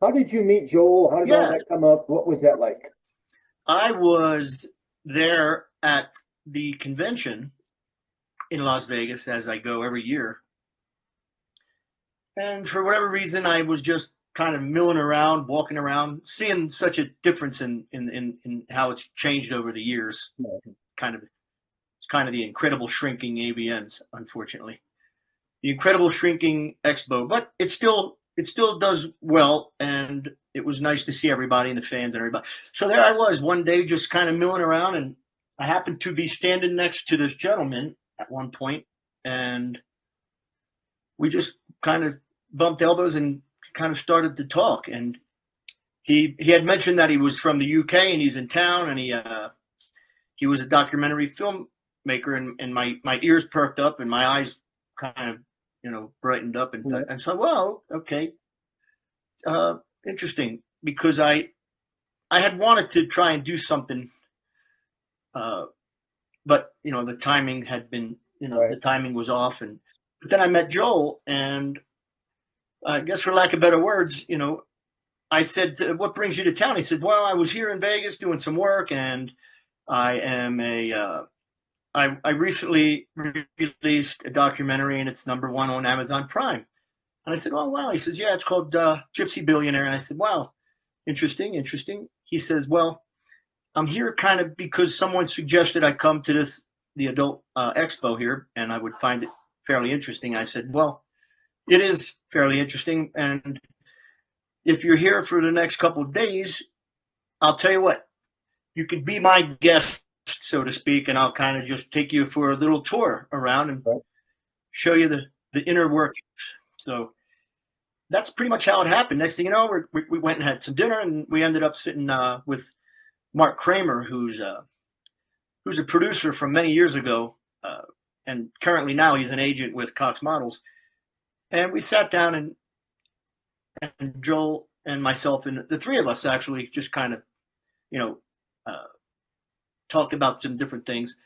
How did you meet Joel? How did all Yeah, that come up? What was that like? I was there at the convention in Las Vegas as I go every year. And for whatever reason, I was just kind of milling around, walking around, seeing such a difference in how it's changed over the years. Kind of, it's kind of the incredible shrinking AVNs, unfortunately. The incredible shrinking Expo, but it still does well, and it was nice to see everybody and the fans and everybody. So there I was one day, just kind of milling around, and I happened to be standing next to this gentleman at one point, and we just kind of bumped elbows and kind of started to talk. And he had mentioned that he was from the UK and he's in town, and he was a documentary filmmaker, and my ears perked up and my eyes kind of brightened up, Yeah. and so, well, okay, interesting, because I had wanted to try and do something, uh, but the timing had been, Right. the timing was off. And but then I met Joel, and I guess, for lack of better words, I said, "What brings you to town?" He said, "Well, I was here in Vegas doing some work, and I am a I recently released a documentary, and it's #1 on Amazon Prime." And I said, "Oh, wow." He says, "Yeah, it's called Gypsy Billionaire." And I said, "Wow, interesting, interesting." He says, "Well, I'm here kind of because someone suggested I come to the adult expo here, and I would find it fairly interesting." I said, "Well, it is fairly interesting, and if you're here for the next couple of days, I'll tell you what, you could be my guest, so to speak, and I'll kind of just take you for a little tour around and Right. show you the inner workings." So that's pretty much how it happened. Next thing you know, we went and had some dinner, and we ended up sitting with Mark Kramer, who's a producer from many years ago, uh, and currently now he's an agent with Cox Models. And we sat down, and Joel and myself and the three of us actually just kind of, you know, uh, talked about some different things.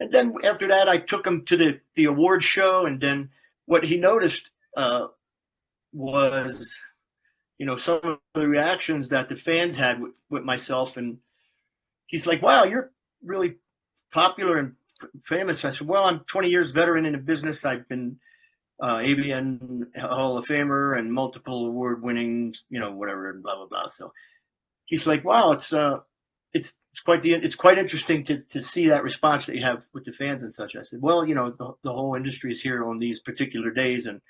And then after that, I took him to the award show, and then what he noticed was, some of the reactions that the fans had with myself, and he's like, "Wow, you're really popular and famous." I said, "Well, I'm 20 years veteran in the business. I've been ABN Hall of Famer and multiple award winning, whatever, and blah blah blah." So he's like, "Wow, it's quite interesting to see that response that you have with the fans and such." I said, "Well, the whole industry is here on these particular days, and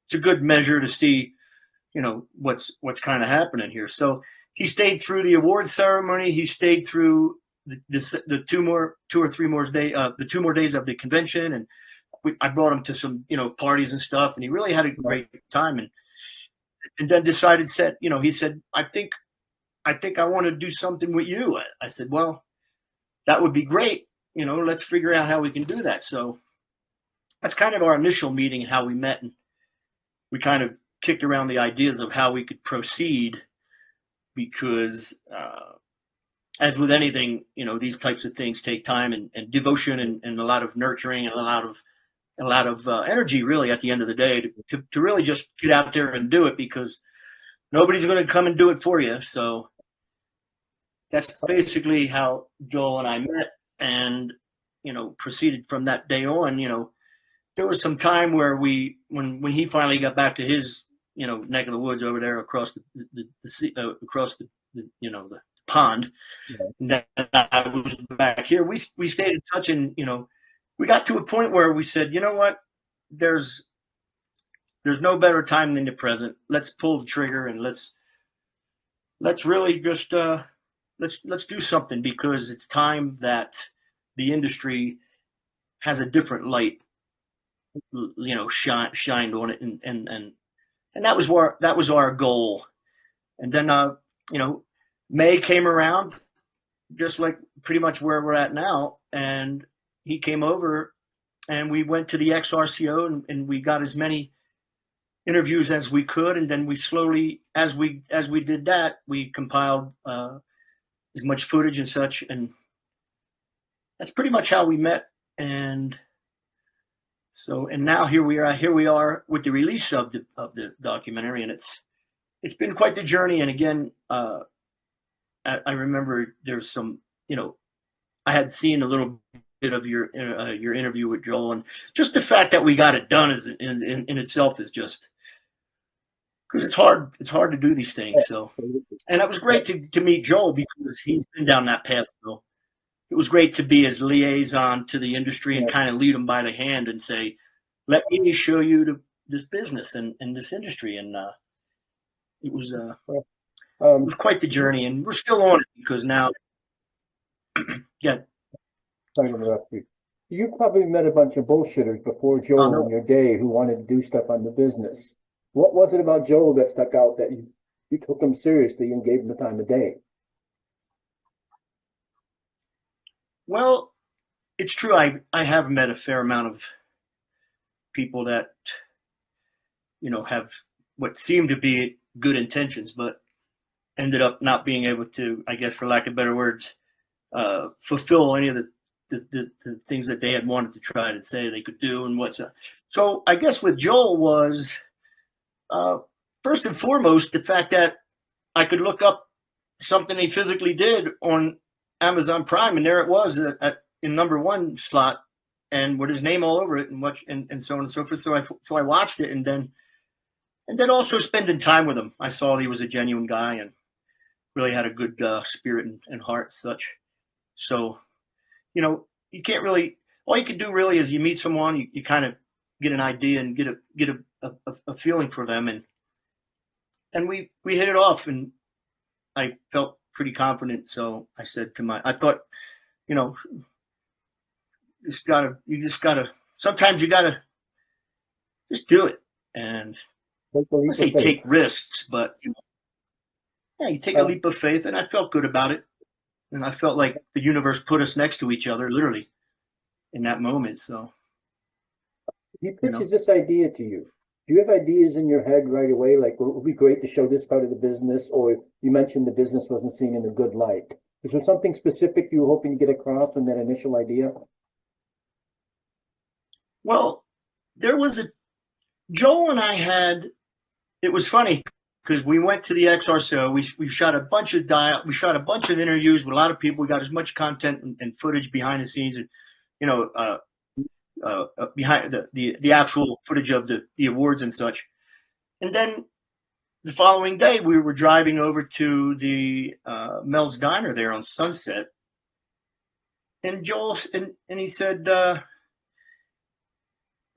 it's a good measure to see, what's kind of happening here." So he stayed through the award ceremony. He stayed through the two or three more the 2 more days of the convention, and I brought him to some parties and stuff, and he really had a Right. great time. And then decided, said, he said, I think I want to do something with you. I said, "Well, that would be great. Let's figure out how we can do that." So that's kind of our initial meeting and how we met, and we kind of kicked around the ideas of how we could proceed, because as with anything, these types of things take time and devotion, and a lot of nurturing, and a lot of energy, really, at the end of the day, to really just get out there and do it, because nobody's going to come and do it for you. So that's basically how Joel and I met, and proceeded from that day on. There was some time where when he finally got back to his neck of the woods over there across the sea, across the pond, Yeah. and then I was back here. We stayed in touch, and we got to a point where we said, "You know what? There's there's no better time than the present. Let's pull the trigger, and let's really just let's do something, because it's time that the industry has a different light, shined on it." And that was our goal. And then you know May came around, just like pretty much where we're at now, and he came over, and we went to the XRCO, and we got as many interviews as we could, and then we slowly, as we did that, we compiled as much footage and such, and that's pretty much how we met. And so, and now here we are with the release of the documentary, and it's been quite the journey. And again, I remember there's some, I had seen a little bit of your interview with Joel, and just the fact that we got it done is in itself is just because it's hard to do these things. So, and it was great to meet Joel because he's been down that path. So it was great to be his liaison to the industry and kind of lead him by the hand and say, let me show you this business and this industry. And it was quite the journey, and we're still on it because now, yeah. Sorry to interrupt you. You probably met a bunch of bullshitters before Joel in your day who wanted to do stuff on the business. What was it about Joel that stuck out that you took him seriously and gave him the time of day? Well, it's true. I have met a fair amount of people that, have what seem to be good intentions, but ended up not being able to, I guess, for lack of better words, fulfill any of the things that they had wanted to try to say they could do and what's. So I guess with Joel was first and foremost the fact that I could look up something he physically did on Amazon Prime, and there it was in #1 slot, and with his name all over it, and so on and so forth. So I watched it, and then also spending time with him, I saw he was a genuine guy and really had a good spirit and heart, such. So, you can't really. All you can do really is you meet someone, you kind of get an idea and get a feeling for them, and we hit it off, and I felt pretty confident. So I said I thought, you just gotta. Sometimes you gotta just do it, and I say take risks, but yeah, you take a leap of faith, and I felt good about it, and I felt like the universe put us next to each other, literally, in that moment. So he pitches this idea to you. Do you have ideas in your head right away, like, well, it would be great to show this part of the business, or you mentioned the business wasn't seen in a good light? Is there something specific you were hoping to get across in that initial idea? Well, there was Joel and I had, it was funny because we went to the XR we shot a bunch of interviews with a lot of people. We got as much content and footage behind the scenes, and, behind the actual footage of the awards and such. And then the following day, we were driving over to the Mel's Diner there on Sunset, and Joel and he said,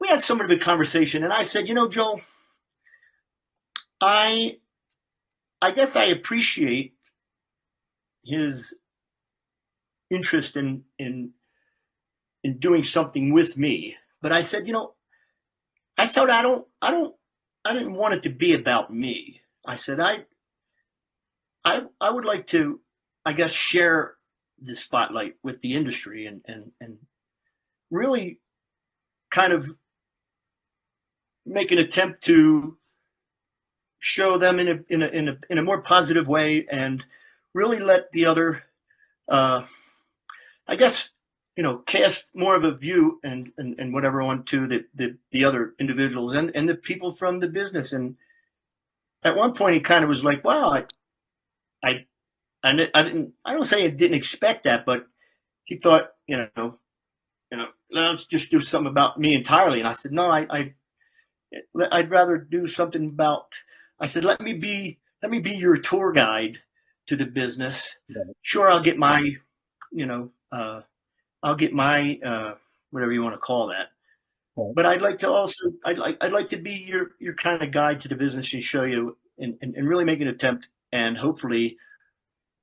we had some of a conversation, and I said, Joel, I guess I appreciate his interest in doing something with me, but I said, I didn't want it to be about me. I said, I would like to, I guess, share the spotlight with the industry and really kind of make an attempt to show them in a more positive way, and really let the other, I guess, cast more of a view and whatever onto the other individuals and the people from the business. And at one point, he kind of was like, "Wow, I don't say I didn't expect that, but he thought, let's just do something about me entirely." And I said, "No, I'd rather do something about." I said, let me be your tour guide to the business. Sure, I'll get my, whatever you want to call that. But I'd like to also, I'd like to be your kind of guide to the business and show you and really make an attempt. And hopefully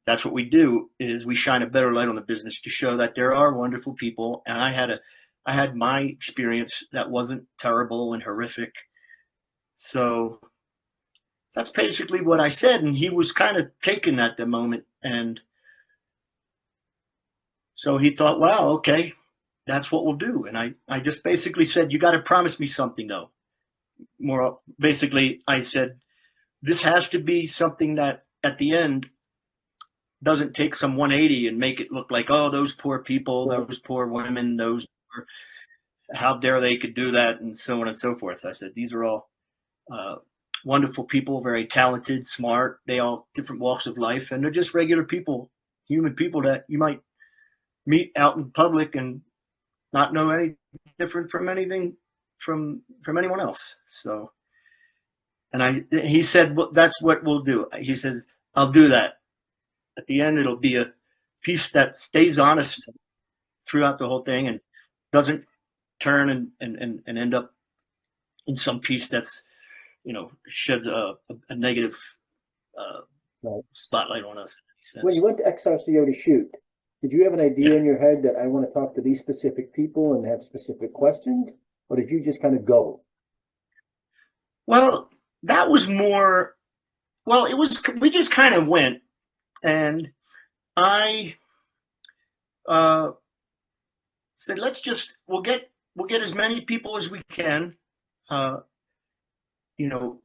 that's what we do, is we shine a better light on the business to show that there are wonderful people. And I had my experience that wasn't terrible and horrific. So that's basically what I said, and he was kind of taken at the moment, and so he thought, wow, okay, that's what we'll do. And I just basically said, you got to promise me something, though. More basically, I said, this has to be something that at the end doesn't take some 180 and make it look like, oh, those poor people, those poor women, how dare they could do that, and so on and so forth. I said, these are all wonderful people, very talented, smart. They all different walks of life, and they're just regular people, human people that you might meet out in public and not know any different from anything from anyone else. So, and he said, well, that's what we'll do. He says, I'll do that. At the end, it'll be a piece that stays honest throughout the whole thing and doesn't turn and end up in some piece that's, sheds a negative Right. spotlight on us. When you went to XRCO to shoot, did you have an idea in your head that I want to talk to these specific people and have specific questions, or did you just kind of go? Well, that was more. Well, it was. We just kind of went, and I said, we'll get as many people as we can.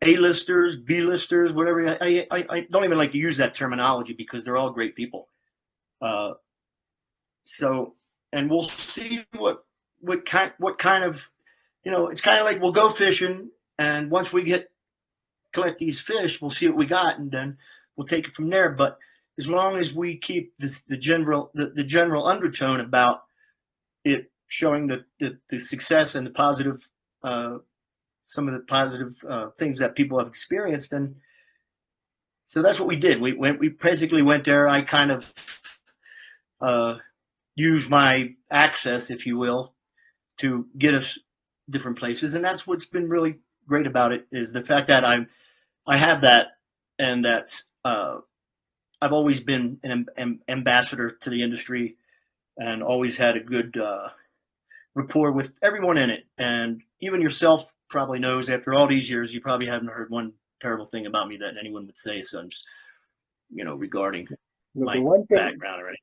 A-listers, B-listers, whatever. I don't even like to use that terminology because they're all great people. So, and we'll see what kind of, it's kind of like we'll go fishing, and once we collect these fish, we'll see what we got, and then we'll take it from there. But as long as we keep the general undertone about it showing the success and the positive, some of the positive things that people have experienced, and so that's what we did. We basically went there. I kind of used my access, if you will, to get us different places, and that's what's been really great about it, is the fact that I have that, and that I've always been an ambassador to the industry, and always had a good rapport with everyone in it. And even yourself probably knows, after all these years, you probably haven't heard one terrible thing about me that anyone would say, so regarding my background or anything.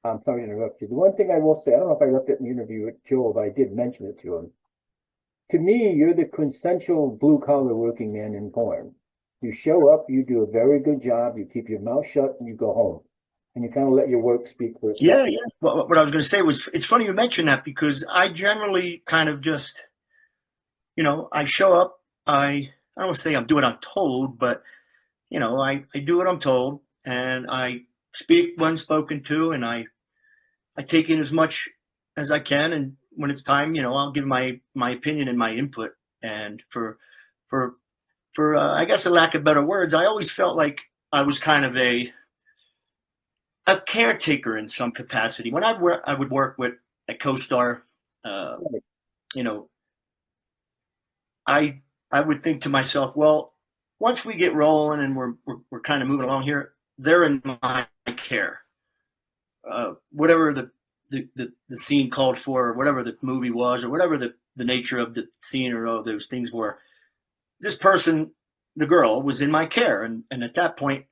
I'm sorry to interrupt you. The one thing I will say, I don't know if I left it in the interview with Joe, but I did mention it to him. To me, you're the quintessential blue-collar working man in porn. You show up, you do a very good job, you keep your mouth shut, and you go home. And you kind of let your work speak for itself. Yeah. What I was going to say was, it's funny you mention that, because I generally kind of just, I show up, I don't want to say I'm doing what I'm told, but, I do what I'm told, and I speak when spoken to, and I take in as much as I can, and when it's time, I'll give my opinion and my input. And for I guess, a lack of better words, I always felt like I was kind of a caretaker in some capacity. When I would work with a co-star, I would think to myself, well, once we get rolling and we're kind of moving along here, they're in my care. Whatever the scene called for, or whatever the movie was, or whatever the nature of the scene or all those things were, this person, the girl, was in my care. And at that point,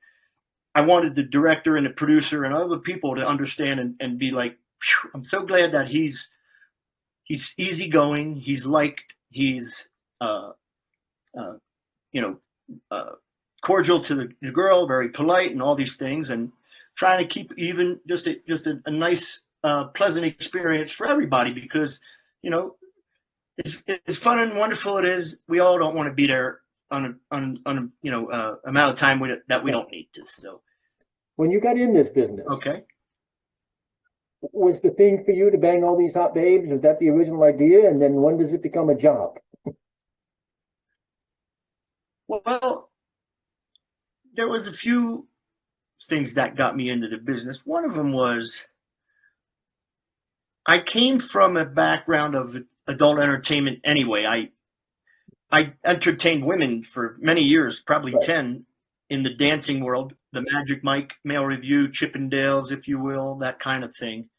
I wanted the director and the producer and other people to understand and be like, I'm so glad that he's easygoing, he's liked, he's cordial to the girl, very polite, and all these things, and trying to keep even just a nice, pleasant experience for everybody, because as fun and wonderful it is, we all don't want to be there on amount of time that we don't need to. So when you got in this business, okay, was the thing for you to bang all these hot babes? Was that the original idea? And then when does it become a job? Well, there was a few things that got me into the business. One of them was, I came from a background of adult entertainment anyway. I entertained women for many years, probably Right. 10, in the dancing world, the Magic Mike, Male Review, Chippendales, if you will, that kind of thing.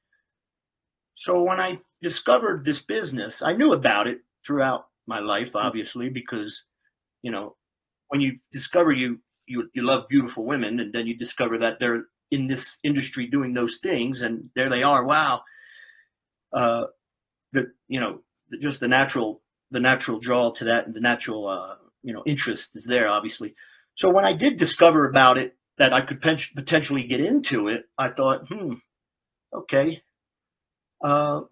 So when I discovered this business, I knew about it throughout my life, obviously, because, when you discover you love beautiful women, and then you discover that they're in this industry doing those things, and there they are. Wow. Just the natural draw to that, and the natural, interest is there, obviously. So when I did discover about it, that I could potentially get into it, I thought, okay, I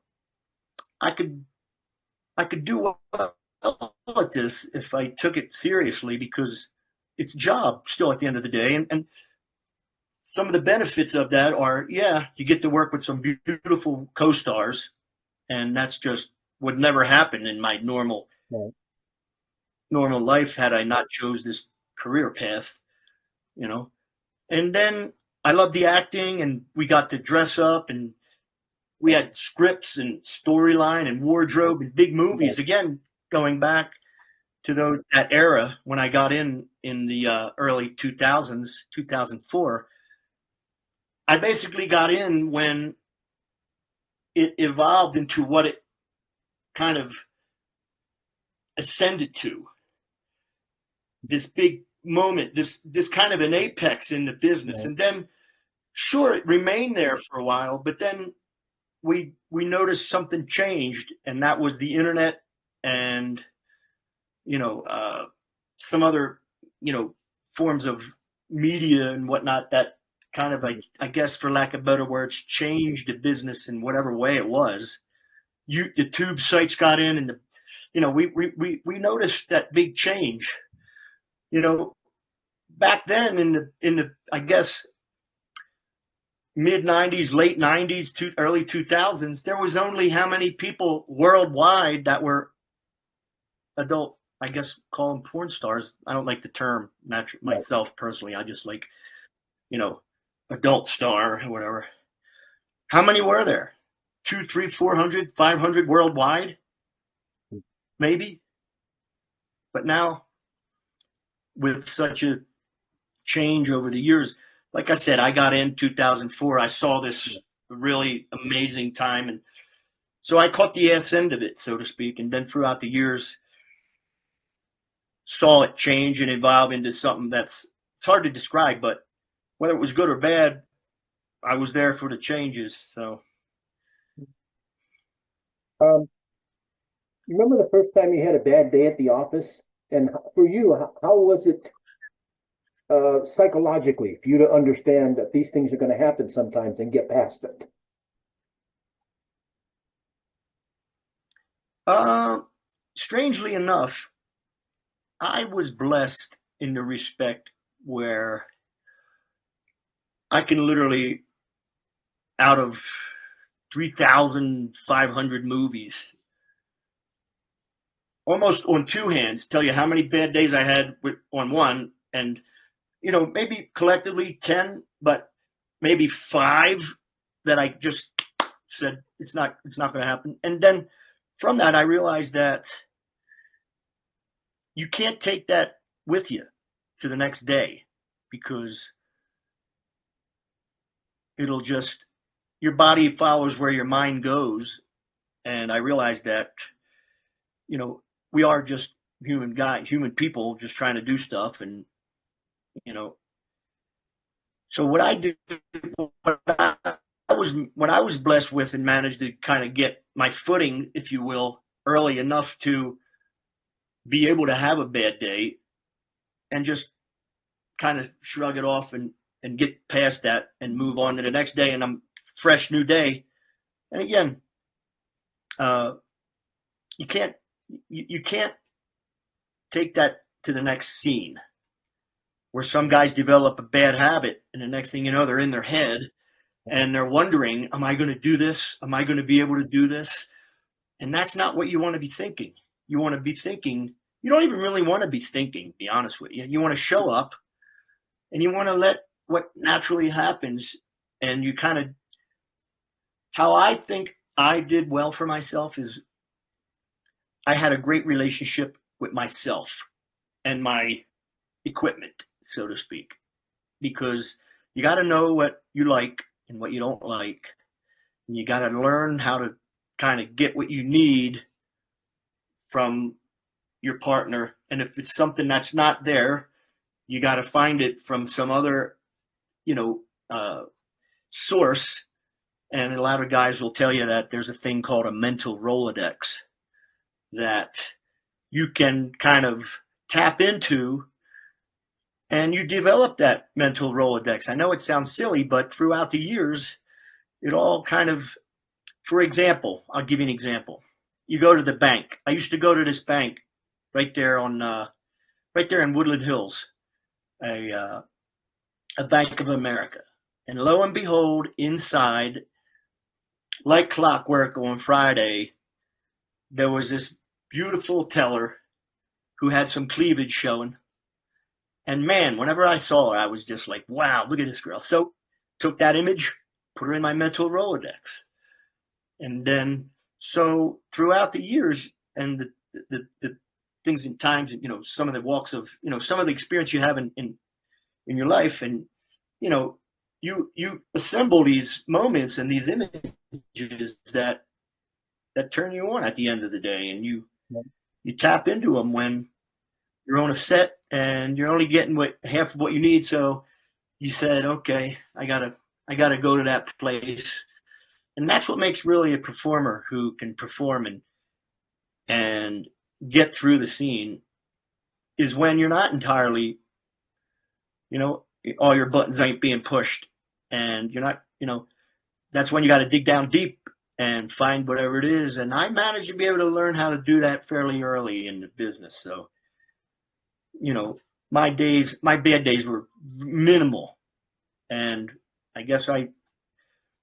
could do at this if I took it seriously, because it's a job still at the end of the day. And some of the benefits of that are, yeah, you get to work with some beautiful co-stars, and that's just would never happen in my Right. normal life had I not chose this career path, you know. And then I loved the acting, and we got to dress up, and we had scripts and storyline and wardrobe and big Right. movies. Again, going back to that era when I got in the early 2000s, 2004. I basically got in when it evolved into what it kind of ascended to, this big moment, this kind of an apex in the business. Right. And then, sure, it remained there for a while, but then we noticed something changed, and that was the internet and some other forms of media and whatnot that kind of, I guess, for lack of better words, changed the business in whatever way it was. The tube sites got in, and we noticed that big change. Back then in the I guess mid '90s, late '90s, early 2000s, there was only how many people worldwide that were adult. I guess call them porn stars. I don't like the term Right. myself personally. I just like you know adult star or whatever. How many were there? Two, three, 400, 500 worldwide, maybe. But now, with such a change over the years, like I said, I got in 2004. I saw this really amazing time, and so I caught the ass end of it, so to speak. And then throughout the years, saw it change and evolve into something that's it's hard to describe, but whether it was good or bad, I was there for the changes. So, Um, you remember the first time you had a bad day at the office? And for you, how was it psychologically for you to understand that these things are going to happen sometimes and get past it? uh, strangely enough, I was blessed in the respect where I can literally, out of 3,500 movies, almost on two hands, tell you how many bad days I had on one, and maybe collectively 10, but maybe 5 that I just said it's not going to happen. And then from that, I realized that you can't take that with you to the next day, because it'll just your body follows where your mind goes. And I realized that you know we are just human people just trying to do stuff. And you know so what I did, what I was blessed with and managed to kind of get my footing, if you will, early enough to be able to have a bad day and just kind of shrug it off and get past that and move on to the next day, and I'm fresh new day. And again, uh, you can't you can't take that to the next scene, where some guys develop a bad habit, and the next thing you know, they're in their head and they're wondering, am I going to do this? Am I going to be able to do this? And that's not what you want to be thinking. You want to be thinking, you don't even really want to be thinking, to be honest with you. You want to show up, and you want to let what naturally happens. And you kind of, how I think I did well for myself is I had a great relationship with myself and my equipment, so to speak, because you got to know what you like and what you don't like. And you got to learn how to kind of get what you need from your partner. And if it's something that's not there, you got to find it from some other, you know, source. And a lot of guys will tell you that there's a thing called a mental Rolodex that you can kind of tap into, and you develop that mental Rolodex. I know it sounds silly, but throughout the years, it all kind of, for example, I'll give you an example. You go to the bank. I used to go to this bank right there right there in Woodland Hills, a Bank of America. And lo and behold, inside, like clockwork on Friday, there was this beautiful teller who had some cleavage showing. And man, whenever I saw her, I was just like, wow, look at this girl. So took that image, put her in my mental Rolodex. And then, so throughout the years and the things and times, some of the walks of, some of the experience you have in your life, and, you assemble these moments and these images that turn you on at the end of the day. And you tap into them when you're on a set and you're only getting half of what you need. So you said, okay, I gotta go to that place. And that's what makes really a performer who can perform and get through the scene, is when you're not entirely, all your buttons ain't being pushed, and you're not, that's when you got to dig down deep and find whatever it is. And I managed to be able to learn how to do that fairly early in the business. So, my bad days were minimal. And I guess I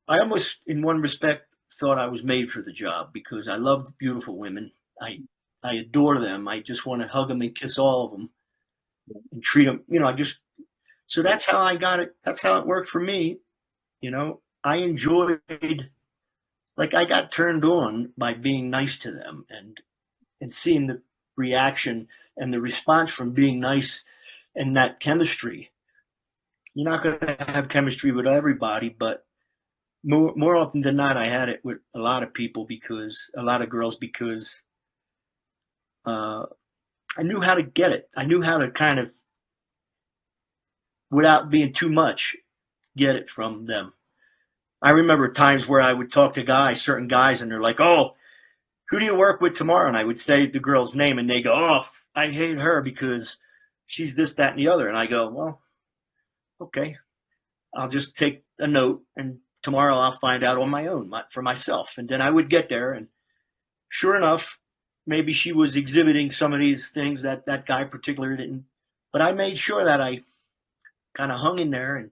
almost, in one respect, thought I was made for the job, because I loved beautiful women. I adore them. I just want to hug them and kiss all of them and treat them, so that's how I got it. That's how it worked for me. I enjoyed, like, I got turned on by being nice to them and seeing the reaction and the response from being nice, and that chemistry. You're not going to have chemistry with everybody, but more often than not, I had it with a lot of people, because a lot of girls, because I knew how to get it. I knew how to kind of, without being too much, get it from them. I remember times where I would talk to certain guys, and they're like, oh, who do you work with tomorrow? And I would say the girl's name, and they go, oh, I hate her because she's this, that, and the other. And I go, well, okay, I'll just take a note, and tomorrow I'll find out on my own for myself. And then I would get there, and sure enough, maybe she was exhibiting some of these things that guy particularly didn't. But I made sure that I kind of hung in there and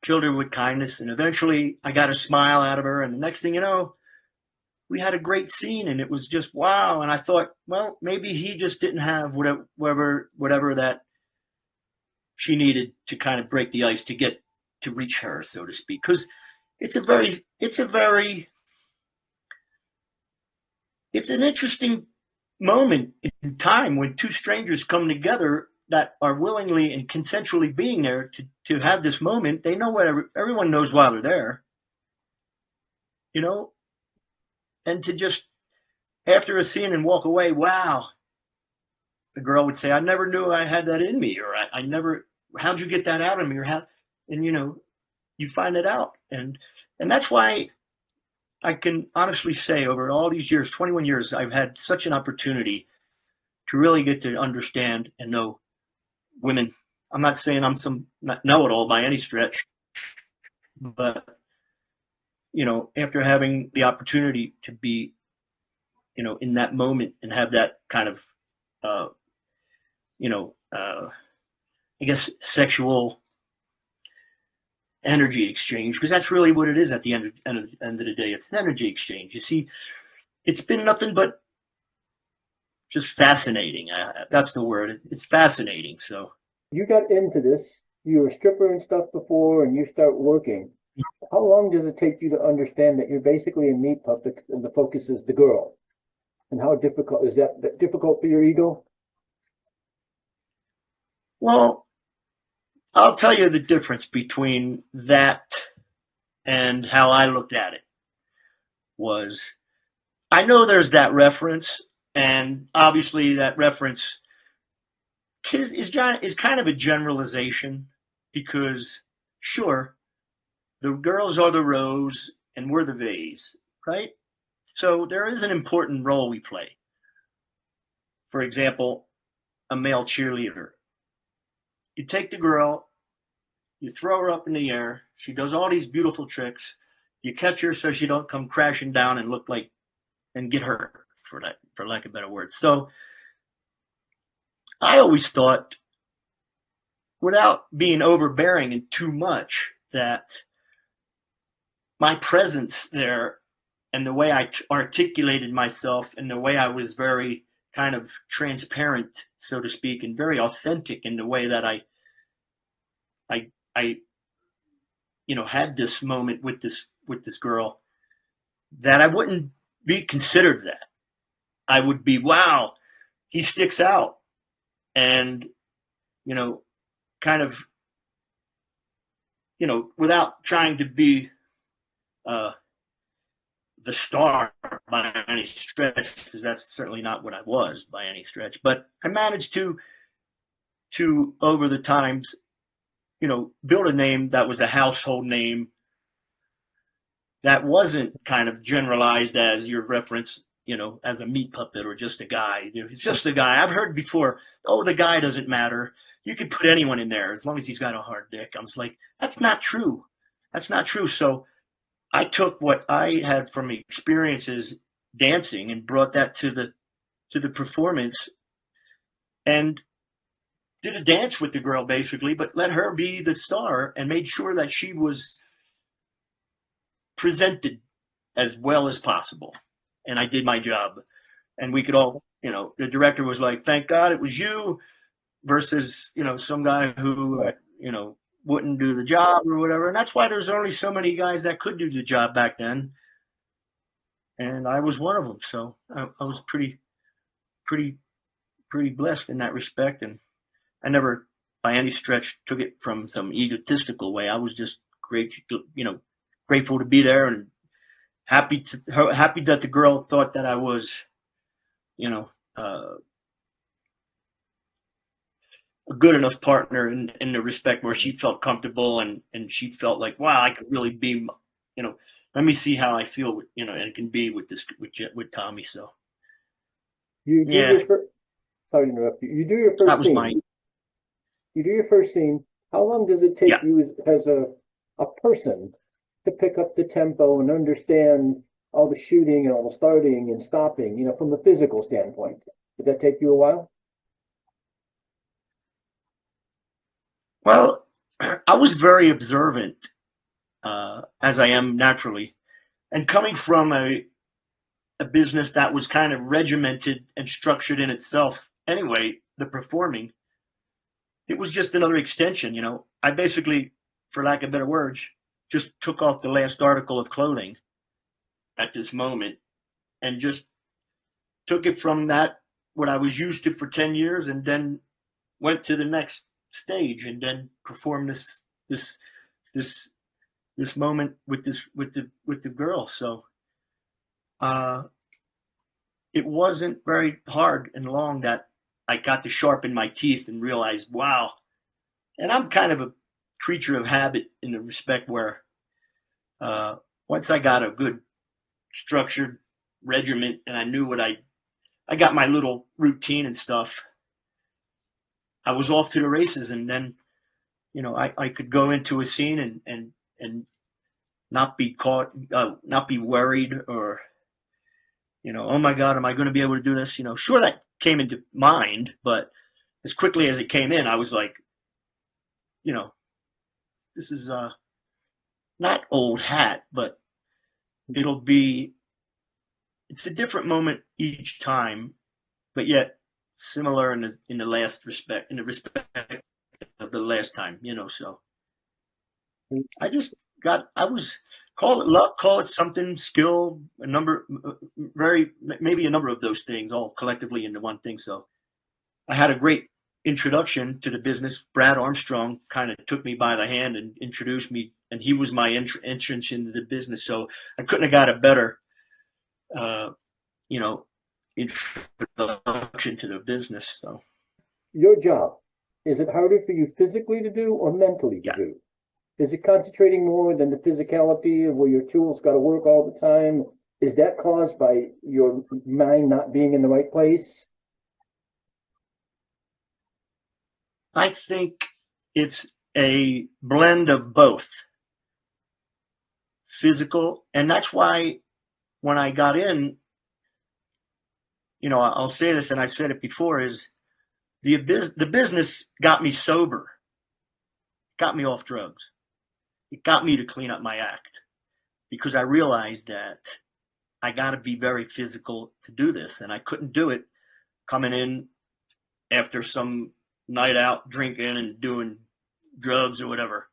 killed her with kindness. And eventually I got a smile out of her. And the next thing you know, we had a great scene, and it was just wow. And I thought, well, maybe he just didn't have whatever that she needed to kind of break the ice to reach her, so to speak. Because it's an interesting moment in time when two strangers come together that are willingly and consensually being there to have this moment. They know everyone knows why they're there, and to just, after a scene and walk away, wow, the girl would say, I never knew I had that in me, or I never, how'd you get that out of me, or how, and you find it out. And that's why I can honestly say, over all these years, 21 years, I've had such an opportunity to really get to understand and know women. I'm not saying I'm some know-it-all by any stretch, but, after having the opportunity to be, in that moment and have that kind of, I guess, sexual energy exchange, because that's really what it is at the end of the day. It's an energy exchange. You see, it's been nothing but just fascinating. That's the word. It's fascinating. So You got into this, you were a stripper and stuff before, and you start working. How long does it take you to understand that you're basically a meat puppet and the focus is the girl? And how difficult is that difficult for your ego? well, I'll tell you the difference between that and how I looked at it was, I know there's that reference, and obviously that reference is kind of a generalization, because sure, the girls are the rose and we're the vase, right? So there is an important role we play. For example, a male cheerleader. You take the girl, you throw her up in the air, she does all these beautiful tricks, you catch her so she don't come crashing down and look like, and get hurt for that. for lack of better words. So I always thought, without being overbearing and too much, that my presence there and the way I articulated myself and the way I was very kind of transparent, so to speak, and very authentic in the way that I had this moment with this girl, that I wouldn't be considered that. I would be, wow, he sticks out, and kind of, without trying to be the star by any stretch, because that's certainly not what I was by any stretch. But I managed to over the times, build a name that was a household name, that wasn't kind of generalized as your reference, as a meat puppet or just a guy. It's just a guy. I've heard before, oh, the guy doesn't matter. You could put anyone in there as long as he's got a hard dick. I was like, that's not true. That's not true. So I took what I had from experiences dancing and brought that to the performance, and did a dance with the girl basically, but let her be the star and made sure that she was presented as well as possible. And I did my job. And we could all, the director was like, thank God it was you, versus, some guy who, wouldn't do the job or whatever. And that's why there's only so many guys that could do the job back then. And I was one of them. So I was pretty blessed in that respect. And I never by any stretch took it from some egotistical way. I was just grateful to be there, and happy that the girl thought that I was, a good enough partner in the respect where she felt comfortable, and she felt like, wow, I could really be, let me see how I feel, and can be with Tommy. So You do yeah, sorry to interrupt you. You do your first that was scene. You do your first scene. How long does it take you as a person to pick up the tempo and understand all the shooting and all the starting and stopping, from a physical standpoint? Did that take you a while? Well, I was very observant, as I am naturally, and coming from a business that was kind of regimented and structured in itself anyway, the performing, it was just another extension. I basically, for lack of better words, just took off the last article of clothing at this moment and just took it from that, what I was used to for 10 years, and then went to the next stage and then performed this moment with the girl. So it wasn't very hard and long that I got to sharpen my teeth and realize, wow. And I'm kind of a creature of habit in the respect where once I got a good structured regiment and I knew what I got my little routine and stuff, I was off to the races. And then, I could go into a scene and not be caught, not be worried, or, oh my God, am I going to be able to do this? Sure, that came into mind, but as quickly as it came in, I was like, this is not old hat, but it's a different moment each time, but yet similar in the respect of the last time, so call it luck, call it something, skill, maybe a number of those things all collectively into one thing. So I had a great introduction to the business. Brad Armstrong kind of took me by the hand and introduced me, and he was my entrance into the business. So I couldn't have got a better, introduction to the business. So your job, is it harder for you physically to do or mentally to do? Is it concentrating more than the physicality of where your tools got to work all the time? Is that caused by your mind not being in the right place? I think it's a blend of both physical, and that's why when I got in, I'll say this, and I've said it before, is the business got me sober, got me off drugs. It got me to clean up my act because I realized that I got to be very physical to do this, and I couldn't do it coming in after some night out drinking and doing drugs or whatever.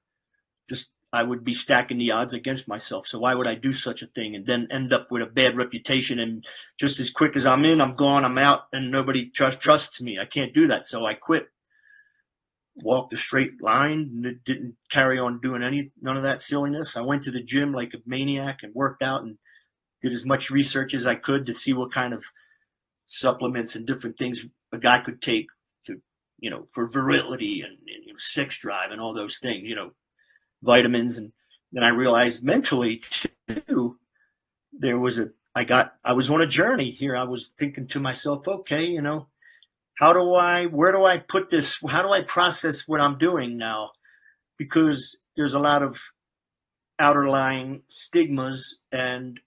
Just I would be stacking the odds against myself. So why would I do such a thing and then end up with a bad reputation? And just as quick as I'm in, I'm gone, I'm out, and nobody trusts me. I can't do that. So I quit. Walked a straight line, didn't carry on doing none of that silliness. I went to the gym like a maniac and worked out and did as much research as I could to see what kind of supplements and different things a guy could take to, for virility and sex drive and all those things, vitamins. And then I realized mentally too, I was on a journey here. I was thinking to myself, okay, where do I put this? How do I process what I'm doing now? Because there's a lot of outerlying stigmas and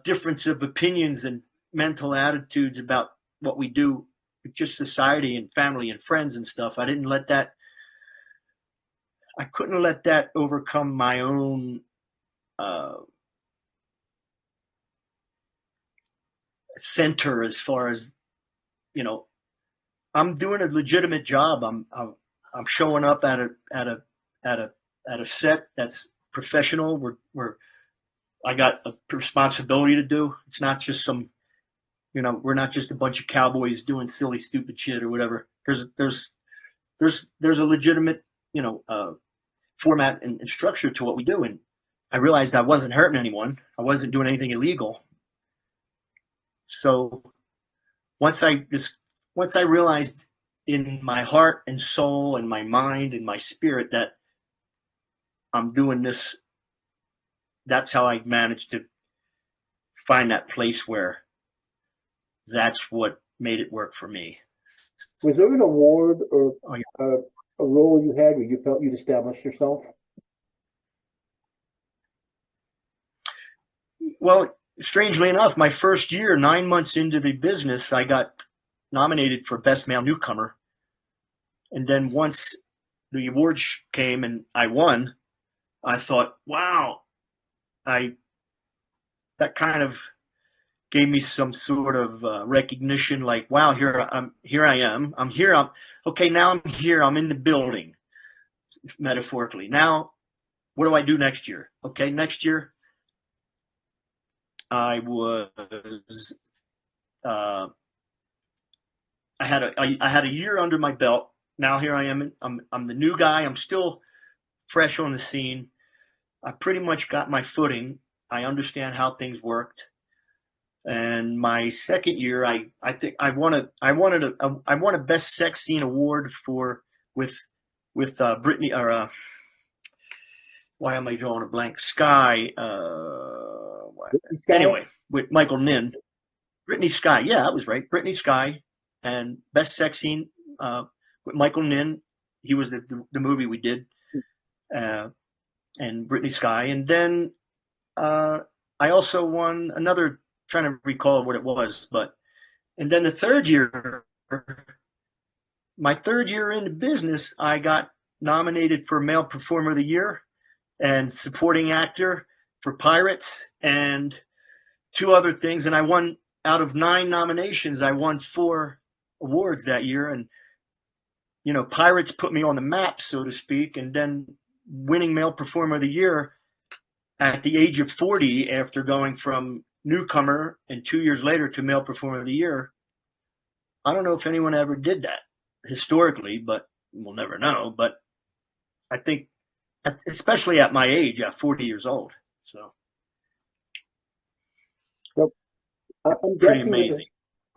difference of opinions and mental attitudes about what we do with just society and family and friends and stuff. I couldn't let that overcome my own center as far as, I'm doing a legitimate job. I'm showing up at a set that's professional. I got a responsibility to do. It's not just we're not just a bunch of cowboys doing silly, stupid shit or whatever. There's a legitimate, format and structure to what we do. And I realized I wasn't hurting anyone. I wasn't doing anything illegal. So once I realized in my heart and soul and my mind and my spirit that I'm doing this, that's how I managed to find that place where that's what made it work for me. Was there an award or a role you had where you felt you'd established yourself? Well, strangely enough, my first year, 9 months into the business, I got nominated for Best Male Newcomer. And then once the awards came and I won, I thought, wow, that kind of gave me some sort of recognition, like, wow, here I am. Okay, now I'm here. I'm in the building, metaphorically. Now, what do I do next year? Okay, next year, I had a year under my belt. Now here I am. I'm the new guy. I'm still fresh on the scene. I pretty much got my footing. I understand how things worked. And my second year, I think I won a best sex scene award with Brittany, or why am I drawing a blank? Sky. Anyway, with Michael Nin. Brittany Sky. Yeah, that was right. Brittany Sky, and best sex scene with Michael Nin. He was the movie we did, and Brittany Sky. And then I also won another. Trying to recall what it was, and then the third year, my third year in the business, I got nominated for Male Performer of the Year and Supporting Actor for Pirates and 2 other things. And I won, out of 9 nominations, I won 4 awards that year. And, Pirates put me on the map, so to speak. And then winning Male Performer of the Year at the age of 40, after going from newcomer and 2 years later to Male Performer of the Year. I don't know if anyone ever did that historically, but we'll never know. But I think, especially at my age, at 40 years old. So I'm pretty amazing.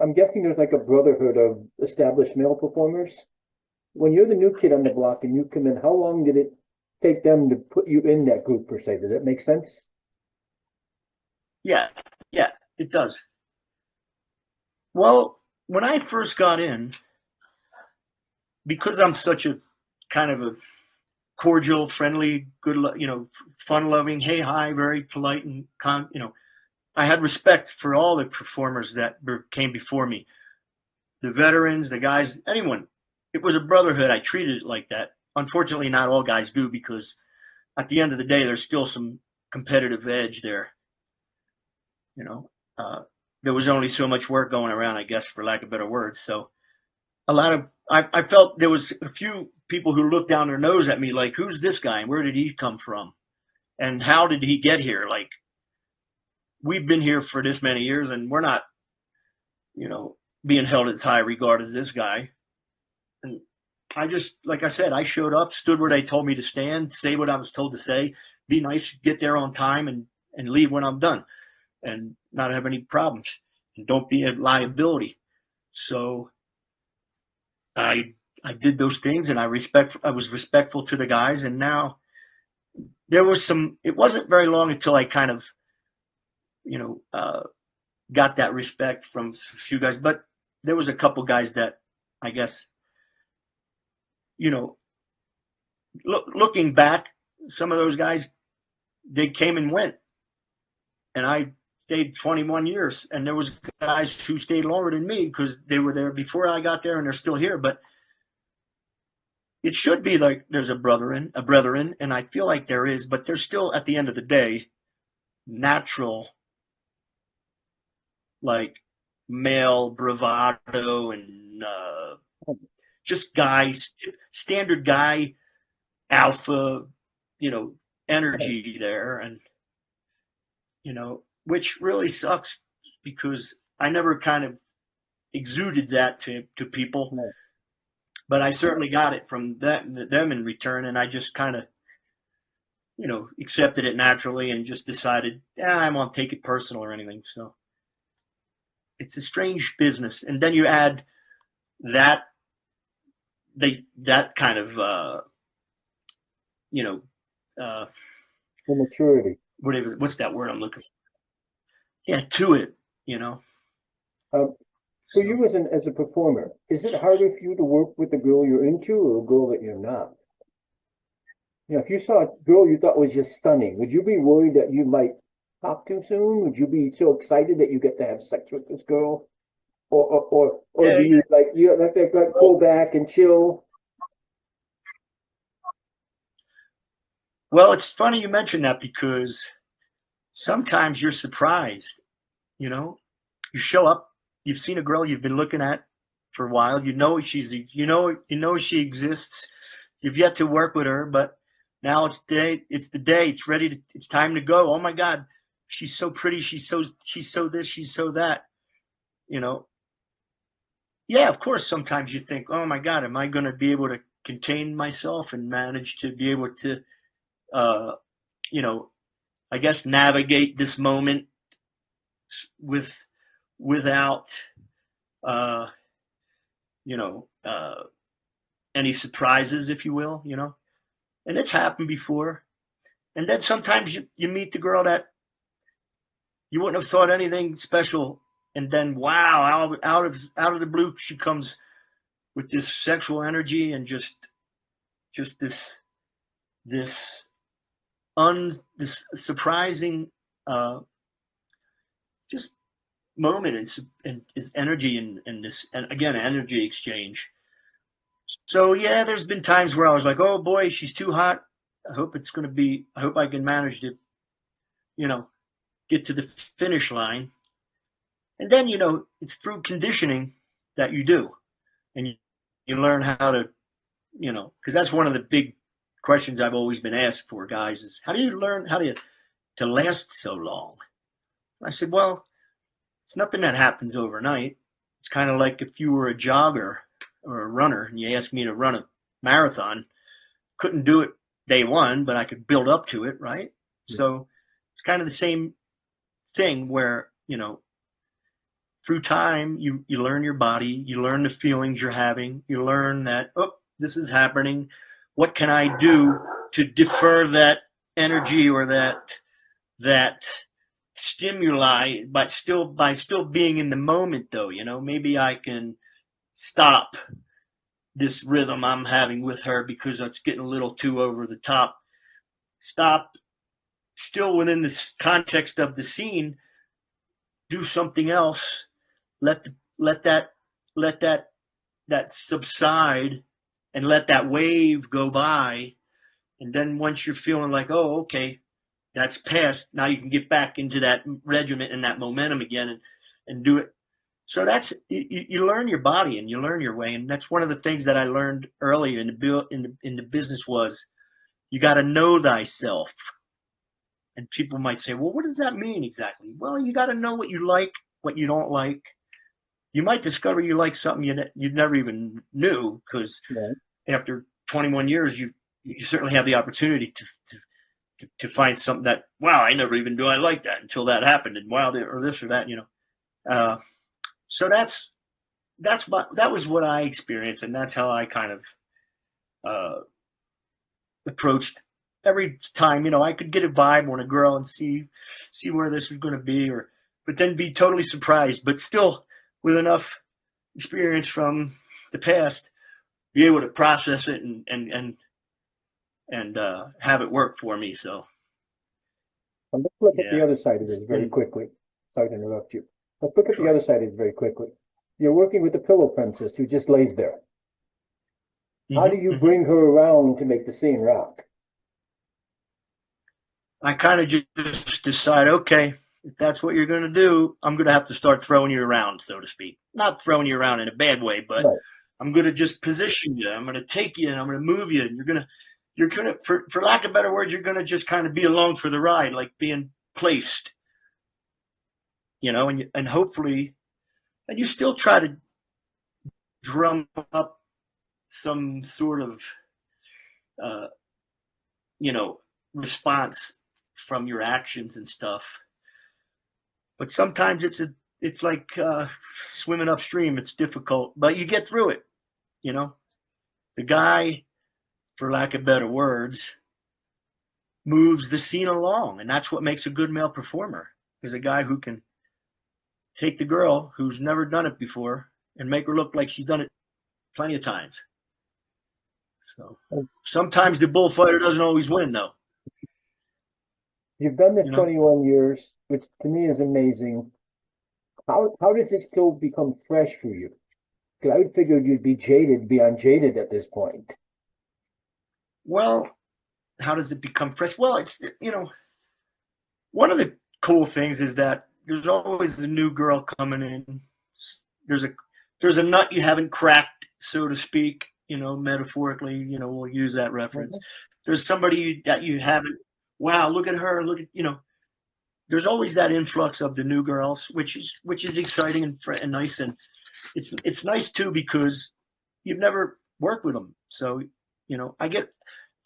I'm guessing there's like a brotherhood of established male performers. When you're the new kid on the block and you come in, how long did it take them to put you in that group per se? Does that make sense? Yeah, it does. Well, when I first got in, because I'm such a kind of a cordial, friendly, good, fun-loving, hey, hi, very polite and I had respect for all the performers that came before me, the veterans, the guys, anyone. It was a brotherhood. I treated it like that. Unfortunately, not all guys do, because at the end of the day, there's still some competitive edge there. You know, there was only so much work going around, I guess, for lack of better words. So I felt there was a few people who looked down their nose at me like, who's this guy? Where did he come from? And how did he get here? Like, we've been here for this many years and we're not, being held as high regard as this guy. And I just, like I said, I showed up, stood where they told me to stand, say what I was told to say, be nice, get there on time, and leave when I'm done, and not have any problems, and don't be a liability. So I did those things, and I was respectful to the guys. And now there was it wasn't very long until I kind of, got that respect from a few guys, but there was a couple guys that I guess, looking back, some of those guys, they came and went, and I stayed 21 years, and there was guys who stayed longer than me because they were there before I got there and they're still here. But it should be like there's a brethren, and I feel like there is, but there's still, at the end of the day, natural, like, male bravado and just guys, standard guy, alpha, energy there. And, which really sucks because I never kind of exuded that to people, but I certainly got it from them in return. And I just kind of, accepted it naturally and just decided, I won't take it personal or anything. So it's a strange business. And then you add that kind of, the maturity. Whatever, what's that word I'm looking for? Yeah, to it, So you as a performer, is it harder for you to work with a girl you're into or a girl that you're not? If you saw a girl you thought was just stunning, would you be worried that you might pop too soon? Would you be so excited that you get to have sex with this girl? Or Yeah. do you like pull back and chill? Well, it's funny you mention that because sometimes you're surprised. You show up, you've seen a girl you've been looking at for a while, she exists. You've yet to work with her, but now it's the day, it's time to go. Oh my God, she's so pretty, she's so this, she's so that. Yeah, of course sometimes you think, oh my God, am I going to be able to contain myself and manage to be able to I guess navigate this moment without any surprises, if you will, and it's happened before. And then sometimes you meet the girl that you wouldn't have thought anything special, and then wow, out of the blue she comes with this sexual energy and just this surprising just moment and is energy and this, and again, energy exchange. So yeah, there's been times where I was like, oh boy, she's too hot. I hope I can manage to, get to the finish line. And then, it's through conditioning that you do. And you learn how to, because that's one of the big questions I've always been asked for guys is, how do you learn to last so long? I said, well, it's nothing that happens overnight. It's kind of like if you were a jogger or a runner and you asked me to run a marathon, couldn't do it day one, but I could build up to it, right? Yeah. So it's kind of the same thing where, through time, you learn your body, you learn the feelings you're having, you learn that, oh, this is happening. What can I do to defer that energy or that stimuli, but still being in the moment though, maybe I can stop this rhythm I'm having with her because it's getting a little too over the top. Stop, still within this context of the scene, do something else, let let that let that subside and let that wave go by. And then once you're feeling like, oh, okay, that's past, now you can get back into that regiment and that momentum again and do it. So that's you learn your body and you learn your way, and that's one of the things that I learned early in the business was you got to know thyself. And people might say, well, what does that mean exactly? Well, you got to know what you like, what you don't like. You might discover you like something you never even knew, because Right. after 21 years, you certainly have the opportunity to find something that, wow, I never even knew I liked that until that happened, and wow, or this or that, you know. So that was what I experienced, and that's how I kind of uh, approached every time. You know, I could get a vibe on a girl and see where this was going to be, but then be totally surprised, but still with enough experience from the past, be able to process it and have it work for me. So And let's look at the yeah, other side of this it's very been. quickly. Sorry to interrupt you. Let's look at the Sure. other side of this very quickly. You're working with the pillow princess who just lays there. How do Hmm. you Hmm. bring her around to make the scene rock? I kind of just decide, okay, if that's what you're going to do, I'm going to have to start throwing you around, so to speak. Not throwing you around in a bad way, but Right. I'm going to just position you. I'm going to take you and I'm going to move you. And you're going to, for lack of better words, you're going to just kind of be along for the ride, like being placed, you know, and hopefully, and you still try to drum up some sort of, uh, you know, response from your actions and stuff. But sometimes it's like swimming upstream. It's difficult, but you get through it. You know, the guy, for lack of better words, moves the scene along, and that's what makes a good male performer. Is a guy who can take the girl who's never done it before and make her look like she's done it plenty of times. So And sometimes the bullfighter doesn't always win, though. you've done this You know, 21 years, which to me is amazing. How does it still become fresh for you? Because I would figure you'd be jaded beyond jaded at this point. well, how does it become fresh? Well, it's, you know, one of the cool things is that there's always a new girl coming in. There's a there's a nut you haven't cracked, so to speak. You know, metaphorically. You know, we'll use that reference. Mhm. There's somebody that you haven't. Wow, look at her. Look at, you know. There's always that influx of the new girls, which is exciting and nice, and it's nice too because you've never worked with them. So, you know, I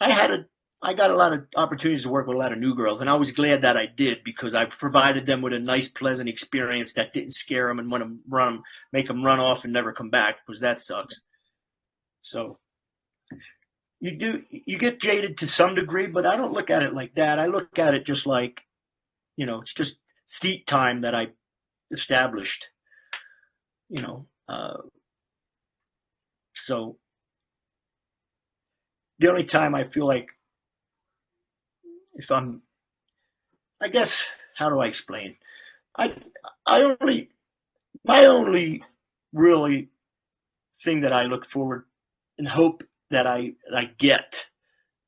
had a I got a lot of opportunities to work with a lot of new girls, and I was glad that I did because I provided them with a nice, pleasant experience that didn't scare them and want to make them run off and never come back, because that sucks. So you get jaded to some degree, but I don't look at it like that. I look at it just like, you know, it's just seat time that I established. You know, so the only time I feel like, if I'm, I guess, how do I explain? I I only my only really thing that I look forward and hope that I get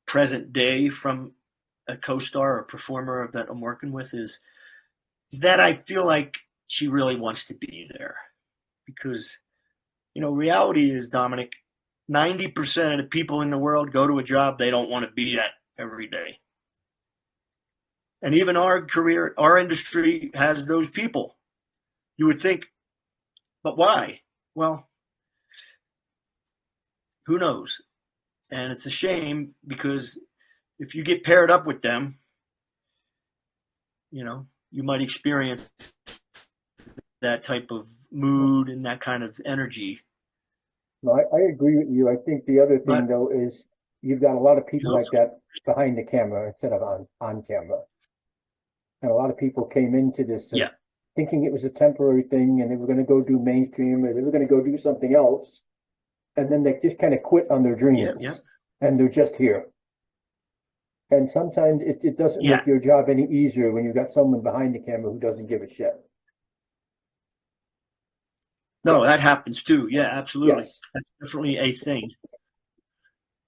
present day from a co-star or performer that I'm working with is that I feel like she really wants to be there, because, you know, reality is, Dominic, 90% of the people in the world go to a job they don't want to be at every day. And even our career, our industry has those people. You would think, but why? Well, who knows? And it's a shame because if you get paired up with them, you know, you might experience that type of mood and that kind of energy. No, I agree with you. I think the other thing But though is you've got a lot of you people know, like that behind the camera instead of on camera. And a lot of people came into this yeah, as thinking it was a temporary thing and they were going to go do mainstream or they were going to go do something else. And then they just kind of quit on their yeah, yeah, dreams and they're just here. And sometimes it doesn't yeah. make your job any easier when you've got someone behind the camera who doesn't give a shit. No, that happens too. Yeah, absolutely. Yes. That's definitely a thing.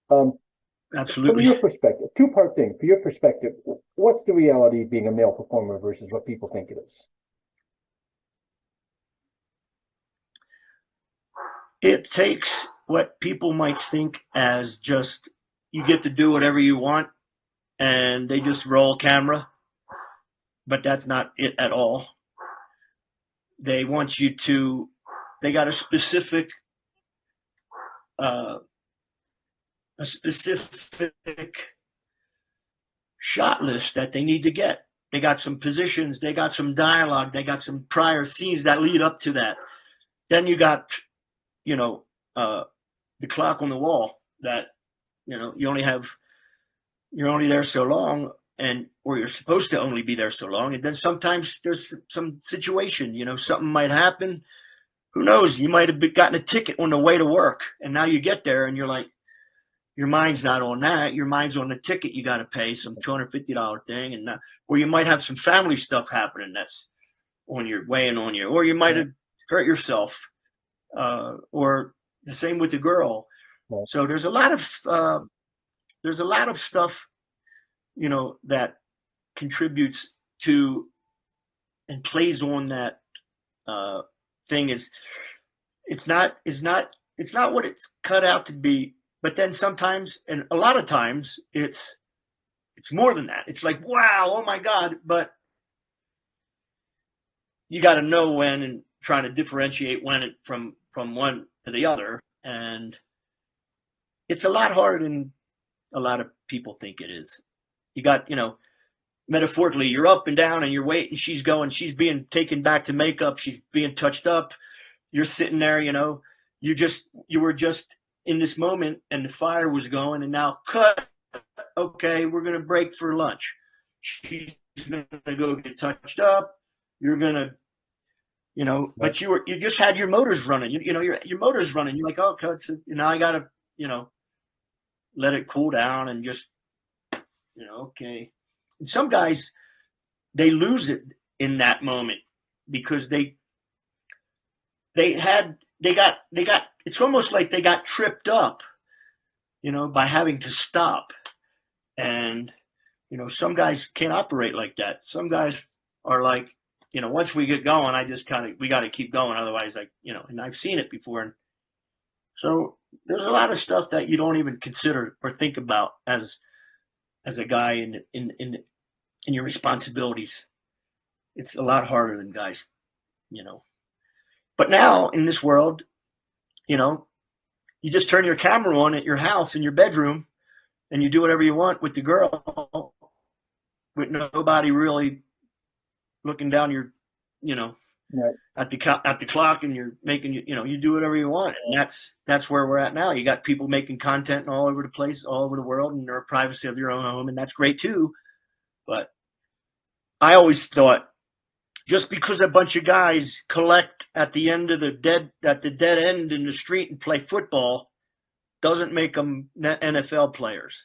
Um, from Absolutely. your perspective, two-part thing. For your perspective, what's the reality of being a male performer versus what people think it is? It takes what people might think as just you get to do whatever you want and they just roll camera, but that's not it at all. They want you to, they got uh, a specific shot list that they need to get. They got some positions, they got some dialogue, they got some prior scenes that lead up to that. Then you got, you know, the clock on the wall that, you're only there so long, and or you're supposed to only be there so long. And then sometimes there's some situation, something might happen. Who knows? You might have gotten a ticket on the way to work, and now you get there and you're like, your mind's not on that. Your mind's on the ticket you got to pay, some $250 thing, and or you might have some family stuff happening that's weighing on you, or you might have hurt yourself, or the same with the girl. So there's a lot of stuff, that contributes to and plays on that thing. It's not what it's cut out to be. But then sometimes, and a lot of times, it's more than that. It's like, wow, oh my God. But you got to know when, and trying to differentiate when from one to the other. And it's a lot harder than a lot of people think it is. You got, metaphorically, you're up and down and you're waiting. She's being taken back to makeup. She's being touched up. You're sitting there, you were just in this moment and the fire was going, and now cut. Okay, we're going to break for lunch. She's going to go get touched up. You're going to, but you just had your motors running. Your motor's running. You're like, oh, so, I got to, let it cool down and just, okay. And some guys, they lose it in that moment because they got, it's almost like they got tripped up, by having to stop. And, some guys can't operate like that. Some guys are like, once we get going, we got to keep going. Otherwise, and I've seen it before. And so there's a lot of stuff that you don't even consider or think about as a guy in your responsibilities. It's a lot harder than guys, But now in this world, you just turn your camera on at your house in your bedroom and you do whatever you want with the girl with nobody really looking down your, at the clock, and you're making, you do whatever you want. And that's where we're at now. You got people making content all over the place, all over the world, in their privacy of your own home. And that's great too. But I always thought, just because a bunch of guys collect at the dead end in the street and play football doesn't make them NFL players.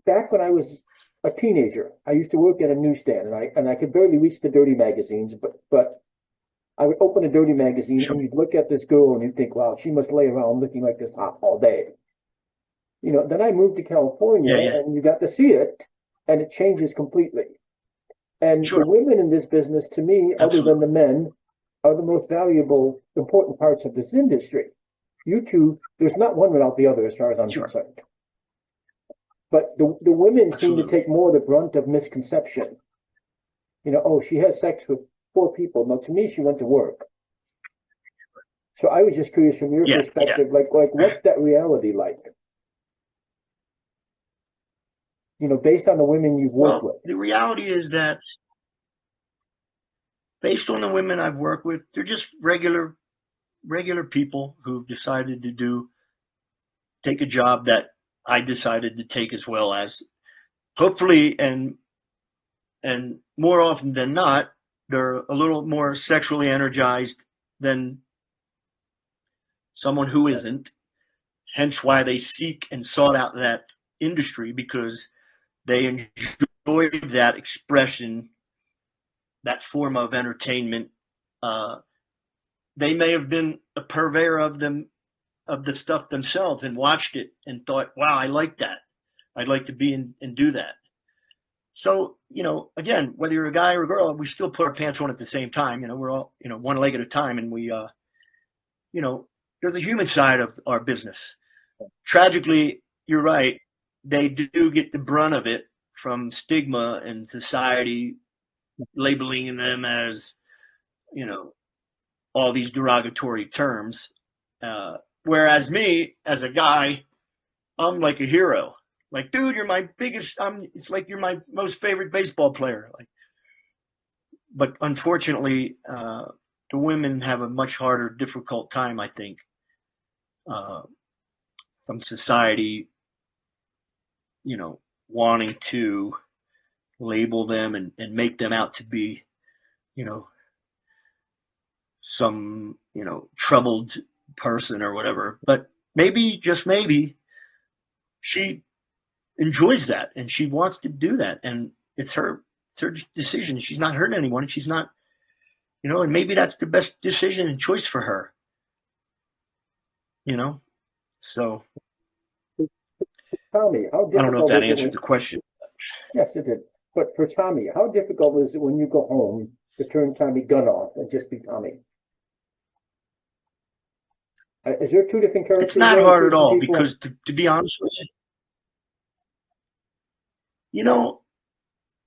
Back when I was a teenager, I used to work at a newsstand, and I could barely reach the dirty magazines, but I would open a dirty magazine, and you'd look at this girl and you'd think, wow, she must lay around looking like this all day. Then I moved to California, and you got to see it, and it changes completely. And the women in this business, to me, other than the men, are the most valuable, important parts of this industry. You two, there's not one without the other, as far as I'm concerned. But the women seem to take more of the brunt of misconception. Oh, she has sex with 4 people. No, to me, she went to work. So I was just curious from your perspective, like what's that reality like? Based on the women you've worked with. The reality is that based on the women I've worked with, they're just regular people who've decided to take a job that I decided to take, as well as, hopefully, and more often than not, they're a little more sexually energized than someone who isn't. Hence why they seek and sought out that industry, because they enjoyed that expression, that form of entertainment, they may have been a purveyor of the stuff themselves and watched it and thought, wow, I like that. I'd like to be and do that. So, again, whether you're a guy or a girl, we still put our pants on at the same time. We're all, one leg at a time, and we, there's a human side of our business. Tragically, you're right. They do get the brunt of it from stigma and society labeling them as, all these derogatory terms. Whereas me, as a guy, I'm like a hero. Like, dude, you're my biggest. It's like you're my most favorite baseball player. Like, but unfortunately, the women have a much harder, difficult time, I think, from society, wanting to label them and make them out to be, some, troubled person or whatever. But maybe, just maybe, she enjoys that and she wants to do that, and it's her decision. She's not hurting anyone, and she's not, and maybe that's the best decision and choice for her, so Tommy, how I don't know if difficult that is it answered the question. yes, it did. But for Tommy, how difficult is it when you go home to turn Tommy Gunn off and just be Tommy? Is there two different characters? It's not there, hard at all, people? because to be honest with you,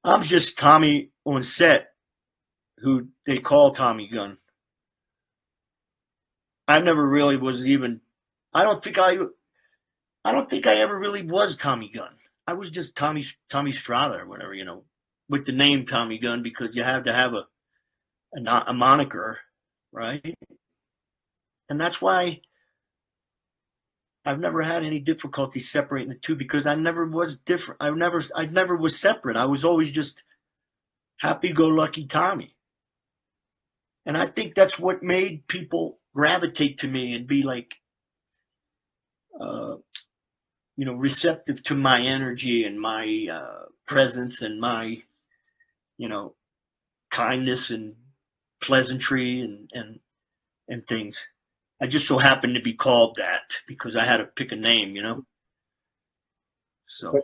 I'm just Tommy on set, who they call Tommy Gunn. I never really was even. I don't think I ever really was Tommy Gunn. I was just Tommy Strada or whatever, with the name Tommy Gunn, because you have to have a moniker, right? And that's why I've never had any difficulty separating the two, because I never was different. I never was separate. I was always just happy-go-lucky Tommy. And I think that's what made people gravitate to me and be like, receptive to my energy and my presence and my, kindness and pleasantry and things. I just so happened to be called that because I had to pick a name, So. But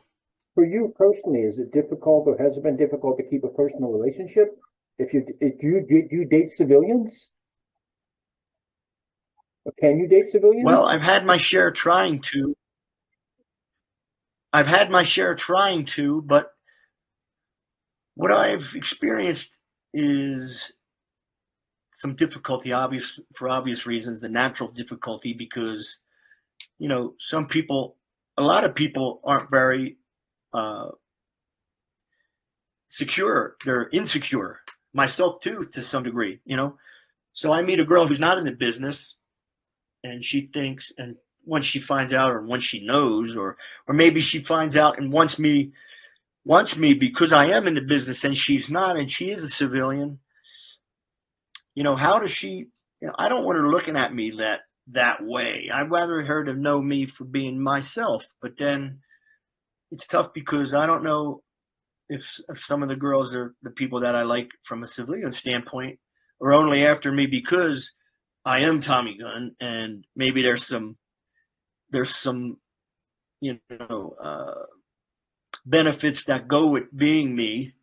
for you personally, is it difficult, or has it been difficult to keep a personal relationship? If you date civilians? Or can you date civilians? Well, I've had my share trying to. But what I've experienced is some difficulty, for obvious reasons, the natural difficulty, because, a lot of people aren't very secure. They're insecure. Myself too, to some degree, So I meet a girl who's not in the business, and she thinks, and once she finds out, or once she knows, or maybe she finds out and wants me because I am in the business and she's not, and she is a civilian. How does she? I don't want her looking at me that way. I'd rather her to know me for being myself. But then it's tough, because I don't know if some of the girls are the people that I like from a civilian standpoint, or only after me because I am Tommy Gunn, and maybe there's some benefits that go with being me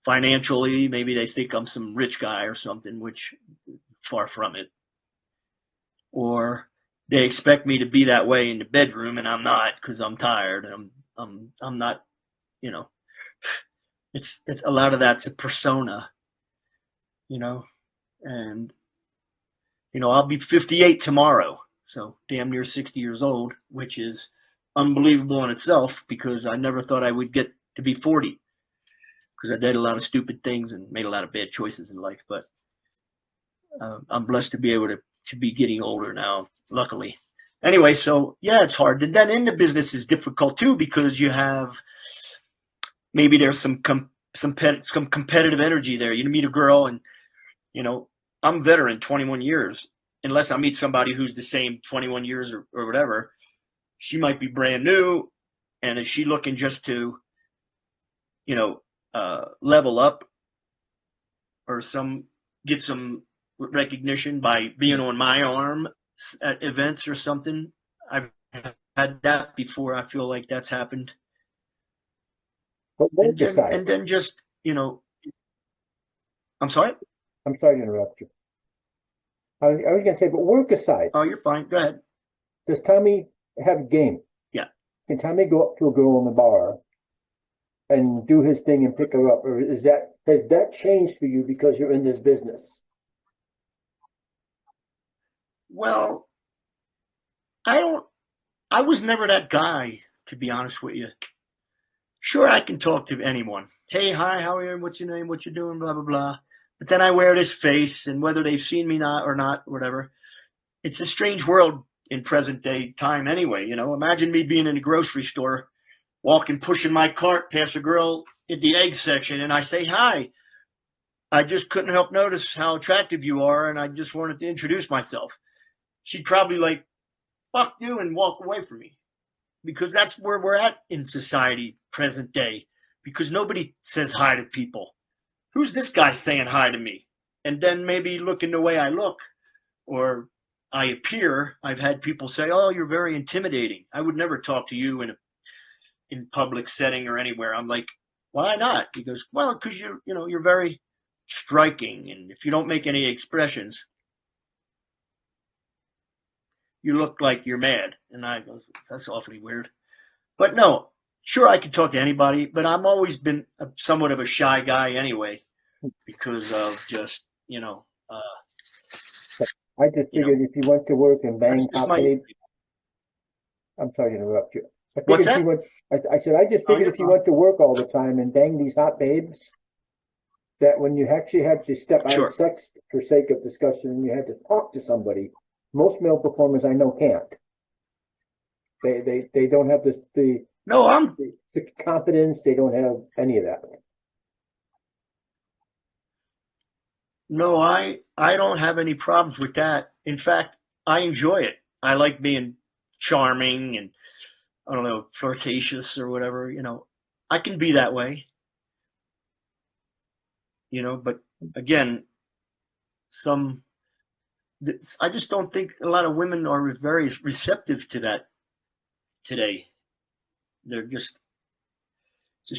financially. Maybe they think I'm some rich guy or something, which far from it. Or they expect me to be that way in the bedroom, and I'm not, because I'm tired. I'm not, it's a lot of that's a persona, and I'll be 58 tomorrow, so damn near 60 years old, which is unbelievable in itself, because I never thought I would get to be 40, because I did a lot of stupid things and made a lot of bad choices in life. But I'm blessed to be able to be getting older now, luckily. Anyway, so yeah, it's hard. And then in the business is difficult too, because you have, maybe there's some competitive energy there. You meet a girl, and I'm a veteran, 21 years. Unless I meet somebody who's the same 21 years or whatever, she might be brand new, and is she looking just to, level up, or get some recognition by being on my arm at events or something. I've had that before. I feel like that's happened. But work aside, And then just, I'm sorry. I'm sorry to interrupt you. I was going to say, but work aside, Oh, you're fine. Go ahead. does Tommy have game? Yeah. Can Tommy go up to a girl in the bar and do his thing and pick her up, or has that changed for you because you're in this business? Well, I was never that guy, to be honest with you. Sure, I can talk to anyone. Hey, hi, how are you? What's your name? What you doing? Blah, blah, blah. But then I wear this face, and whether they've seen me or not, whatever, it's a strange world in present day time anyway. Imagine me being in a grocery store, walking, pushing my cart past a girl in the egg section, and I say, hi, I just couldn't help notice how attractive you are, and I just wanted to introduce myself. She'd probably like, fuck you, and walk away from me. Because that's where we're at in society present day. Because nobody says hi to people. Who's this guy saying hi to me? And then maybe looking the way I look or I appear. I've had people say, oh, you're very intimidating. I would never talk to you in public setting or anywhere. I'm like, why not? He goes, well, because you're very striking. And if you don't make any expressions, you look like you're mad. And I go, that's awfully weird. But no, sure, I could talk to anybody, but I've always been somewhat of a shy guy anyway because of just, I just figured if you went to work and banged hot babes, I'm sorry to interrupt you. What's that? I said, I just figured if you went to work all the time and banged these hot babes, that when you actually had to step out of sex for sake of discussion and you had to talk to somebody, most male performers I know can't. They don't have the confidence. They don't have any of that. No, I don't have any problems with that. In fact, I enjoy it. I like being charming and, I don't know, flirtatious or whatever, I can be that way, but again, I just don't think a lot of women are very receptive to that today. They're just, it's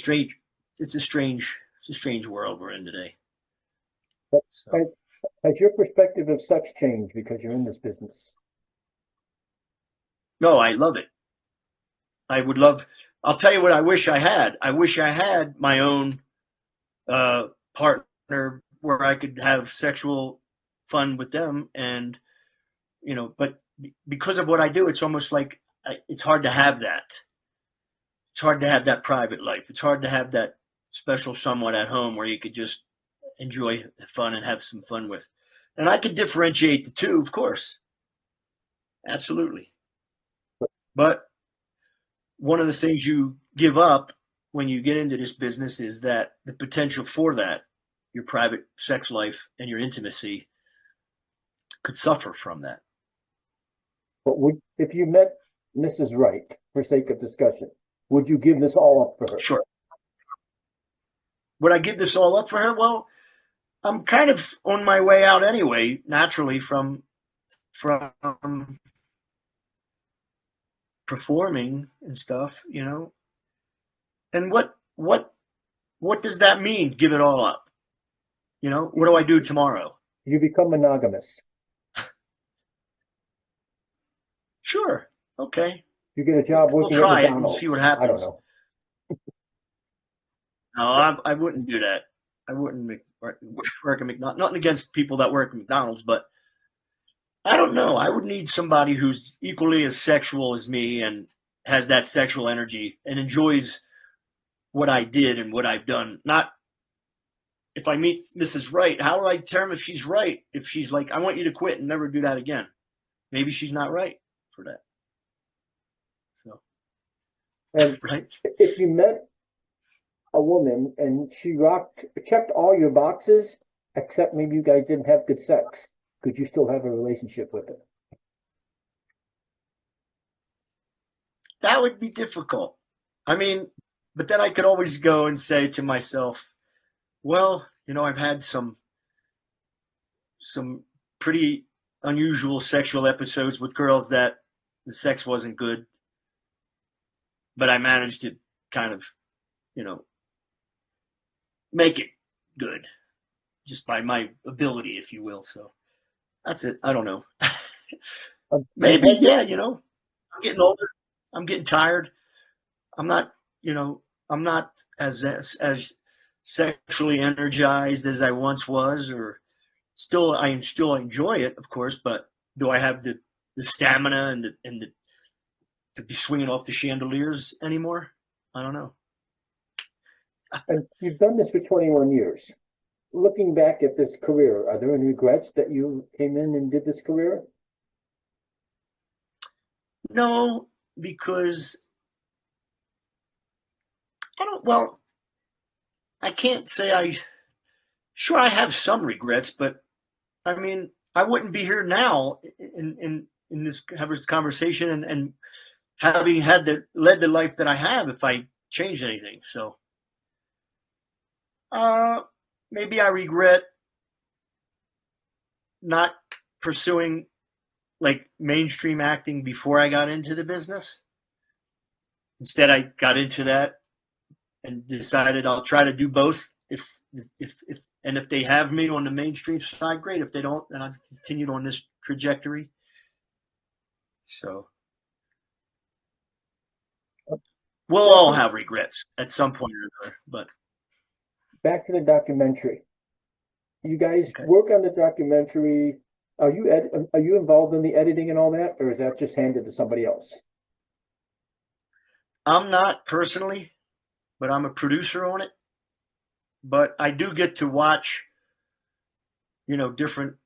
a strange world we're in today. So. Has your perspective of sex changed because you're in this business? No, I love it. I'll tell you what I wish I had. I wish I had my own partner where I could have sexual fun with them. And, but because of what I do, it's almost like it's hard to have that. It's hard to have that private life. It's hard to have that special someone at home where you could just enjoy fun and have some fun with. And I could differentiate the two, of course. Absolutely. But one of the things you give up when you get into this business is that the potential for that, your private sex life and your intimacy, could suffer from that. But if you met Mrs. Wright, for sake of discussion, would you give this all up for her? Sure. Would I give this all up for her? Well, I'm kind of on my way out anyway, naturally, from performing and stuff, And what does that mean? Give it all up. What do I do tomorrow? You become monogamous. Sure. Okay. You get a job working at McDonald's. We'll see what happens. I don't know. No, I wouldn't do that. I wouldn't work at McDonald's. Nothing against people that work at McDonald's, but I don't know. I would need somebody who's equally as sexual as me and has that sexual energy and enjoys what I did and what I've done. Not if I meet Mrs. Wright, how do I determine if she's right? If she's like, I want you to quit and never do that again. Maybe she's not right for that. So, and right? If you met a woman and she checked all your boxes, except maybe you guys didn't have good sex, could you still have a relationship with her? That would be difficult. I mean, but then I could always go and say to myself, well, I've had some some pretty unusual sexual episodes with girls that the sex wasn't good, but I managed to kind of, you know, make it good just by my ability, if you will. So that's it. I don't know. Maybe, yeah, you know, I'm getting older. I'm getting tired. I'm not, you know, I'm not as sexually energized as I once was, or still, I still enjoy it, of course, but do I have the stamina and the to be swinging off the chandeliers anymore? I don't know. And you've done this for 21 years. Looking back at this career, are there any regrets that you came in and did this career? No, because I don't. Well, I can't say I. Sure, I have some regrets, but I mean, I wouldn't be here now in this conversation and having had led the life that I have if I changed anything. So, uh, maybe I regret not pursuing like mainstream acting before I got into the business. Instead, I got into that and decided I'll try to do both. If they have me on the mainstream side, great. If they don't, then I've continued on this trajectory. So we'll all have regrets at some point or another. But back to the documentary. You guys okay. work on the documentary. Are you involved in the editing and all that, or is that just handed to somebody else? I'm not personally, but I'm a producer on it. But I do get to watch, you know, different.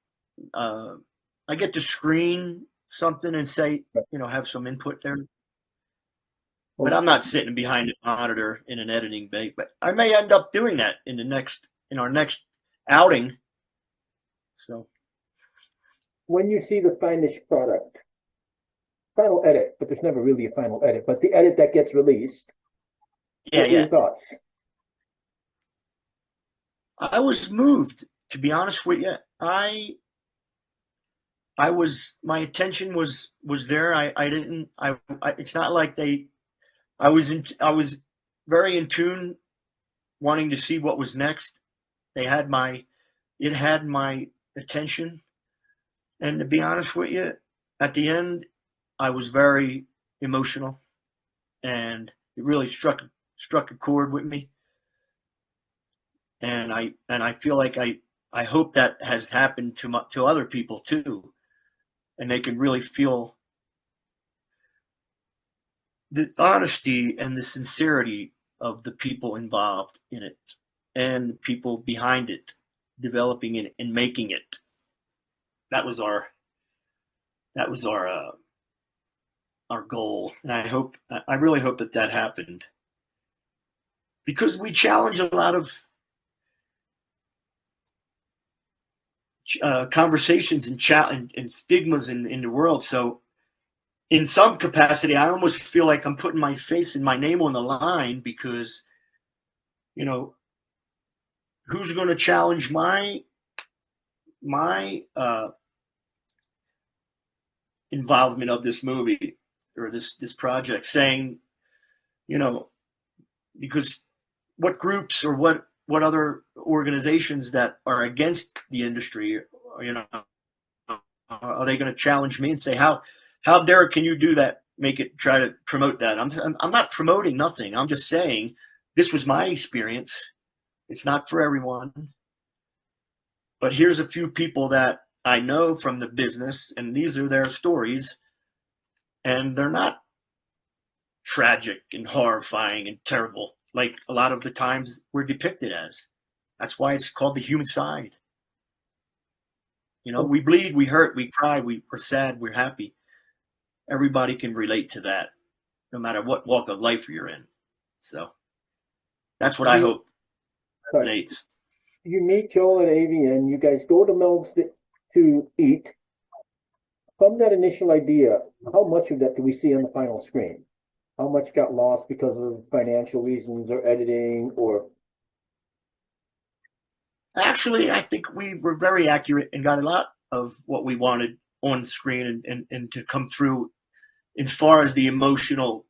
I get to screen something and say, you know, have some input there. But I'm not sitting behind a monitor in an editing bay. But I may end up doing that in our next outing. So When you see the finished product, final edit, but there's never really a final edit, but the edit that gets released, yeah, what are your yeah. thoughts? I was moved, to be honest with you. My attention was there. I didn't. It's not like they. I was very in tune, wanting to see what was next. It had my attention. And to be honest with you, at the end, I was very emotional, and it really struck a chord with me. And I feel like I hope that has happened to other people too, and they can really feel the honesty and the sincerity of the people involved in it and the people behind it, developing it and making it. That was our goal, and I really hope that happened, because we challenge a lot of conversations and stigmas in the world. So in some capacity, I almost feel like I'm putting my face and my name on the line, because, you know, who's going to challenge my involvement of this movie or this project, saying, you know, because what groups or what other organizations that are against the industry, you know, are they going to challenge me and say, how dare can you do that? Try to promote that. I'm not promoting nothing. I'm just saying this was my experience. It's not for everyone, but here's a few people that I know from the business, and these are their stories, and they're not tragic and horrifying and terrible like a lot of the times we're depicted as. That's why it's called the human side. You know, we bleed, we hurt, we cry, we're sad, we're happy. Everybody can relate to that, no matter what walk of life you're in. So that's what I hope resonates. You meet Joel at AVN, you guys go to Mel's to eat. From that initial idea, how much of that do we see on the final screen? How much got lost because of financial reasons or editing or? Actually, I think we were very accurate and got a lot of what we wanted on screen and to come through as far as the emotional,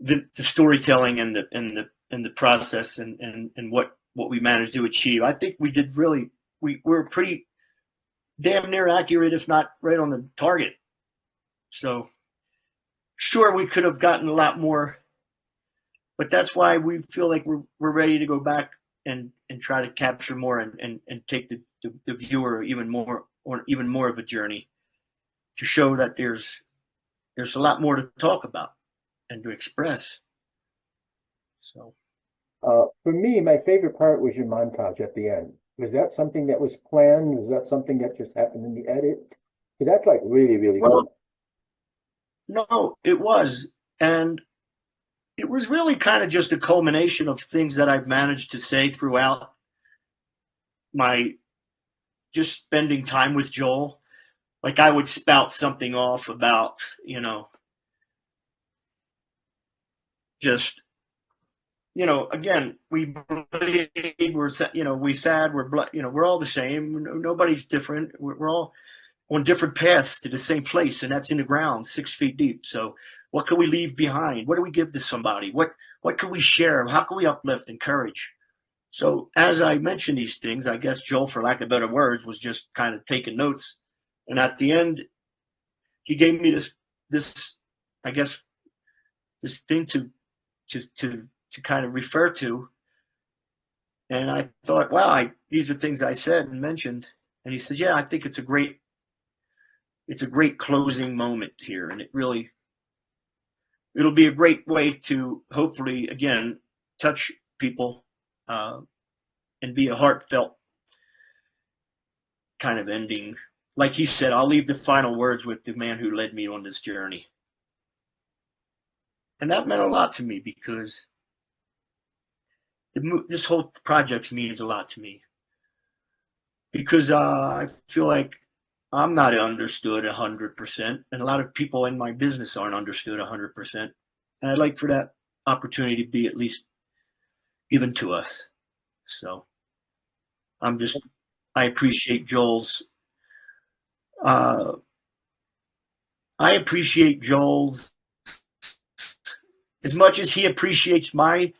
the storytelling and the process and what we managed to achieve. I think we did really, we were pretty damn near accurate, if not right on the target. So sure, we could have gotten a lot more, but that's why we feel like we're ready to go back and try to capture more and take the viewer even more or even more of a journey to show that there's a lot more to talk about and to express. So For me, my favorite part was your montage at the end. Was that something that was planned? Was that something that just happened in the edit? Because that's like really, really good. well, no, it was, and it was really kind of just a culmination of things that I've managed to say throughout my just spending time with Joel. Like I would spout something off about, just, again, we bleed, we're, we sad, we're all the same. Nobody's different. We're all on different paths to the same place, and that's in the ground, 6 feet deep. So what can we leave behind? What do we give to somebody? What can we share? How can we uplift, encourage? So as I mentioned these things, I guess Joel, for lack of better words, was just kind of taking notes. And at the end, he gave me this, I guess, this thing to kind of refer to. And I thought, wow, these are things I said and mentioned. And he said, yeah, I think it's a great closing moment here. And it'll be a great way to hopefully, again, touch people, and be a heartfelt kind of ending. Like he said, I'll leave the final words with the man who led me on this journey. And that meant a lot to me because this whole project means a lot to me. Because I feel like I'm not understood 100%, and a lot of people in my business aren't understood 100%. And I'd like for that opportunity to be at least given to us. So I appreciate Joel's, I appreciate Joel's as much as he appreciates my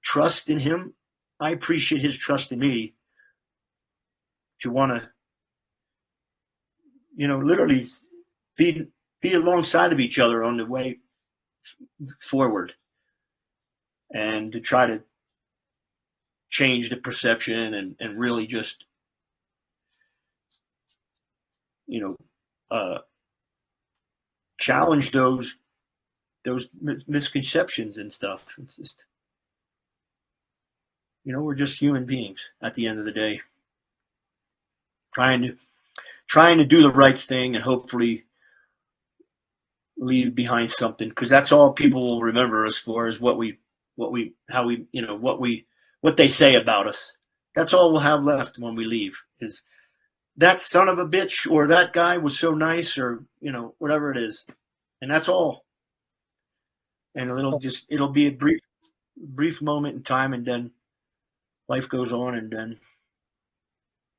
trust in him. I appreciate his trust in me to want to, literally be alongside of each other on the way forward and to try to change the perception and really just, challenge those misconceptions and stuff. It's just, we're just human beings at the end of the day, trying to do the right thing and hopefully leave behind something, because that's all people will remember us for is what they say about us. That's all we'll have left when we leave is that son of a bitch or that guy was so nice or, whatever it is. And that's all. And it'll be a brief moment in time, and then life goes on, and then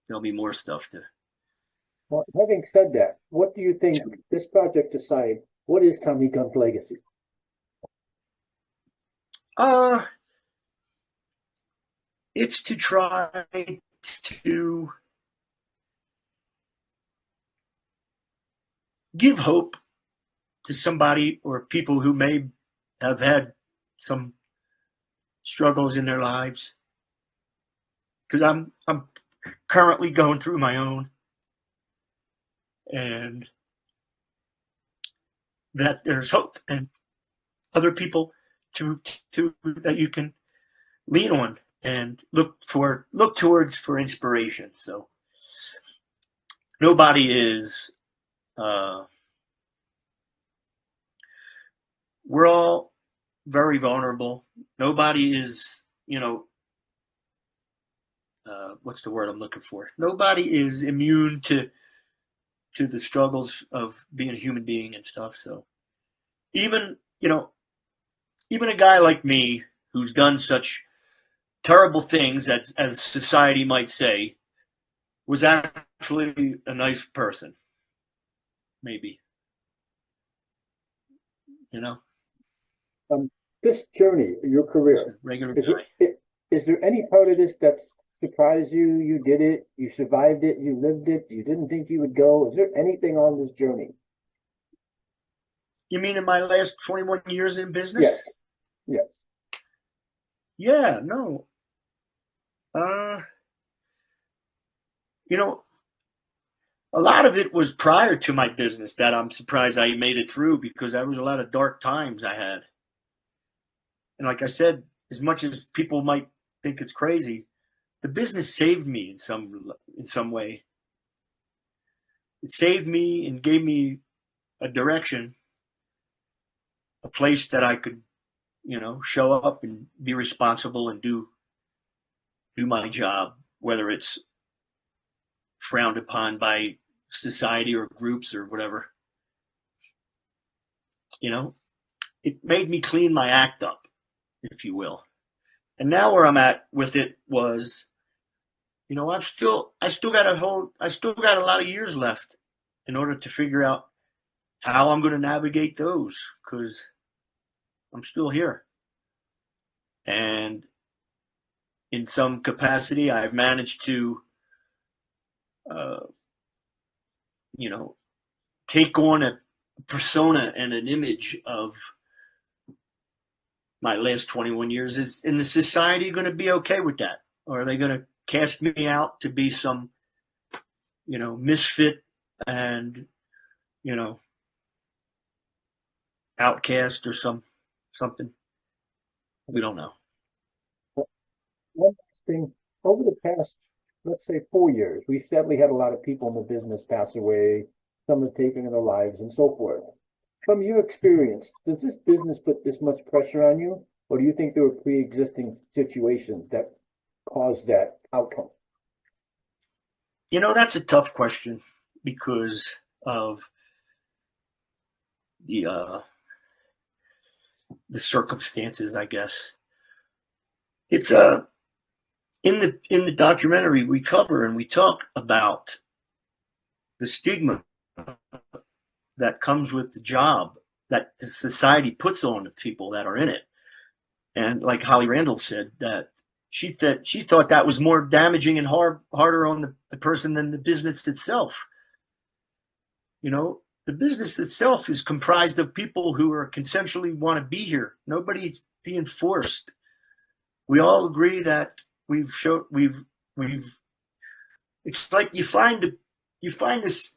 there'll be more stuff to. Well, having said that, what do you think this project aside, what is Tommy Gunn's legacy? It's to try to give hope to somebody or people who may have had some struggles in their lives, because I'm currently going through my own, and that there's hope and other people to that you can lean on and look towards for inspiration. So nobody is we're all very vulnerable. Nobody is, what's the word I'm looking for? Nobody is immune to the struggles of being a human being and stuff. So even a guy like me who's done such terrible things, as society might say, was actually a nice person, maybe, you know, Um, this journey, your just a career, regular is guy. is there any part of this that's surprised you? You did it, you survived it, you lived it, you didn't think you would go. Is there anything on this journey? You mean in my last 21 years in Yes, business? yes. Yeah, no. Uh, you know, a lot of it was prior to my business that I'm surprised I made it through, because there was a lot of dark times I had. And like I said, as much as people might think it's crazy, the business saved me in some way. It saved me and gave me a direction, a place that I could, show up and be responsible and do my job, whether it's frowned upon by society or groups or whatever. You know, it made me clean my act up, if you will. And now where I'm at with it was, I still got a lot of years left in order to figure out how I'm going to navigate those, because I'm still here. And in some capacity, I've managed to, uh, you know, take on a persona and an image of my last 21 years. Is in the society going to be okay with that? Or are they going to cast me out to be some, misfit and, you know, outcast or something? We don't know. One last thing, over the past, let's say 4 years, we've sadly had a lot of people in the business pass away, some have taken their lives and so forth. From your experience, does this business put this much pressure on you? Or do you think there were pre-existing situations that caused that outcome? That's a tough question because of the circumstances, I guess. It's in the documentary we cover and we talk about the stigma that comes with the job that the society puts on the people that are in it. And like Holly Randall said, that she thought that was more damaging and harder on the person than the business itself. The business itself is comprised of people who are consensually want to be here. Nobody's being forced. We all agree that we've it's like you find this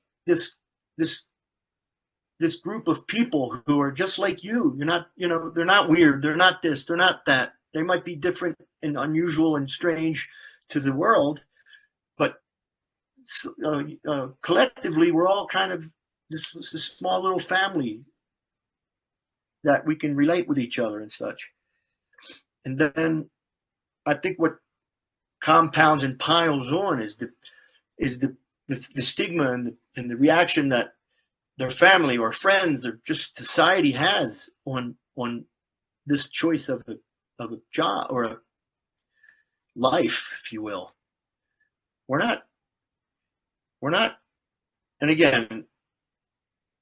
this group of people who are just like you. You're not, they're not weird. They're not this. They're not that. They might be different and unusual and strange to the world, but collectively, we're all kind of this small little family that we can relate with each other and such. And then I think what compounds and piles on is the stigma and the reaction that their family or friends or just society has on this choice of a job or a life, if you will. We're not we're not and again,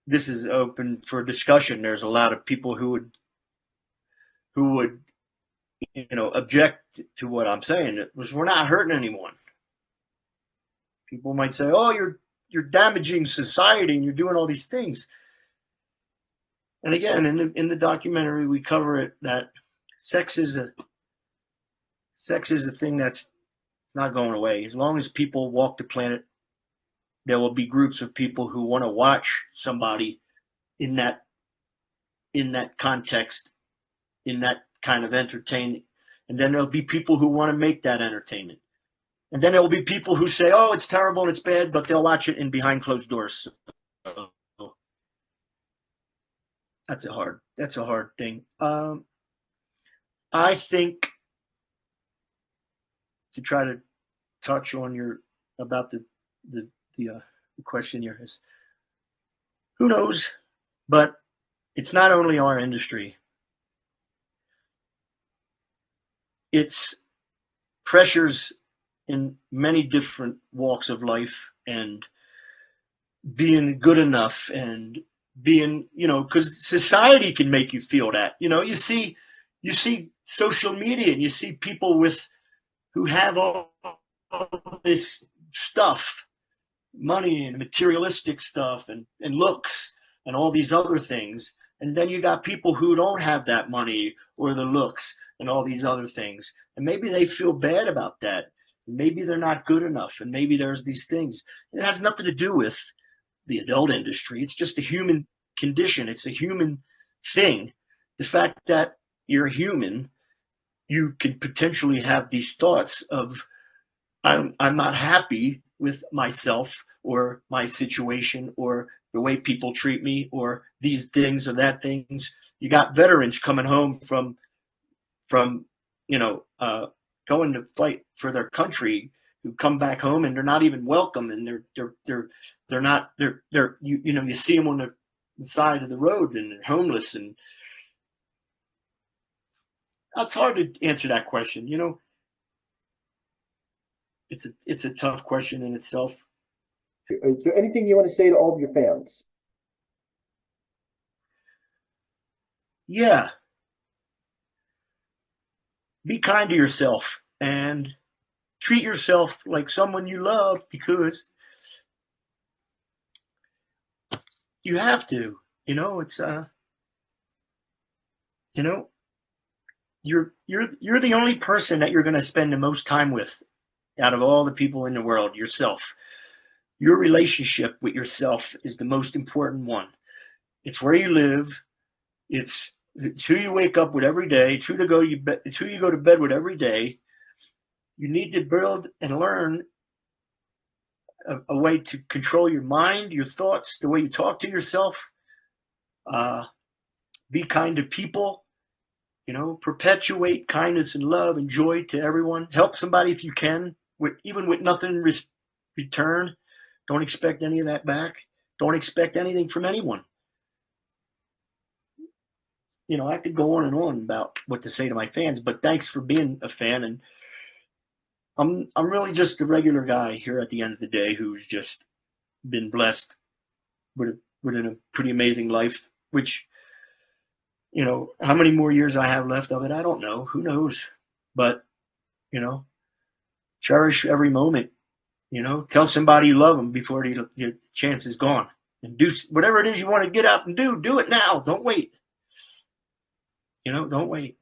this is open for discussion. There's a lot of people who would object to what I'm saying. It was We're not hurting anyone. People might say, "Oh, you're damaging society and you're doing all these things." And again, in the documentary, we cover it that sex is a thing that's not going away. As long as people walk the planet, there will be groups of people who want to watch somebody in that context, in that kind of entertainment. And then there'll be people who want to make that entertainment. And then there'll be people who say, "Oh, it's terrible and it's bad," but they'll watch it in behind closed doors. So that's a hard thing. I think, to try to touch on your about the question here is, who knows? But it's not only our industry. It's pressures in many different walks of life, and being good enough, and being, because society can make you feel that. You see social media, and you see people who have all this stuff, money and materialistic stuff, and looks and all these other things. And then you got people who don't have that money or the looks and all these other things. And maybe they feel bad about that. Maybe they're not good enough. And maybe there's these things. It has nothing to do with the adult industry. It's just a human condition. It's a human thing. The fact that you're human, you can potentially have these thoughts of, I'm not happy with myself or my situation or the way people treat me or these things or that things. You got veterans coming home from going to fight for their country, who come back home and they're not even welcome, and you see them on the side of the road and they're homeless. And it's hard to answer that question. It's a tough question in itself. Is there anything you want to say to all of your fans? Yeah. Be kind to yourself and treat yourself like someone you love, because you have to. It's you're the only person that you're going to spend the most time with out of all the people in the world. Yourself. Your relationship with yourself is the most important one. It's where you live. It's who you wake up with every day. It's who you go to bed with every day. You need to build and learn a way to control your mind, your thoughts, the way you talk to yourself. Be kind to people. Perpetuate kindness and love and joy to everyone. Help somebody if you can, even with nothing in return. Don't expect any of that back. Don't expect anything from anyone. I could go on and on about what to say to my fans, but thanks for being a fan. And I'm really just a regular guy here at the end of the day who's just been blessed with a pretty amazing life, which, how many more years I have left of it, I don't know. Who knows? But, cherish every moment. Tell somebody you love them before your chance is gone. And do whatever it is you want to get up and do it now. Don't wait. Don't wait.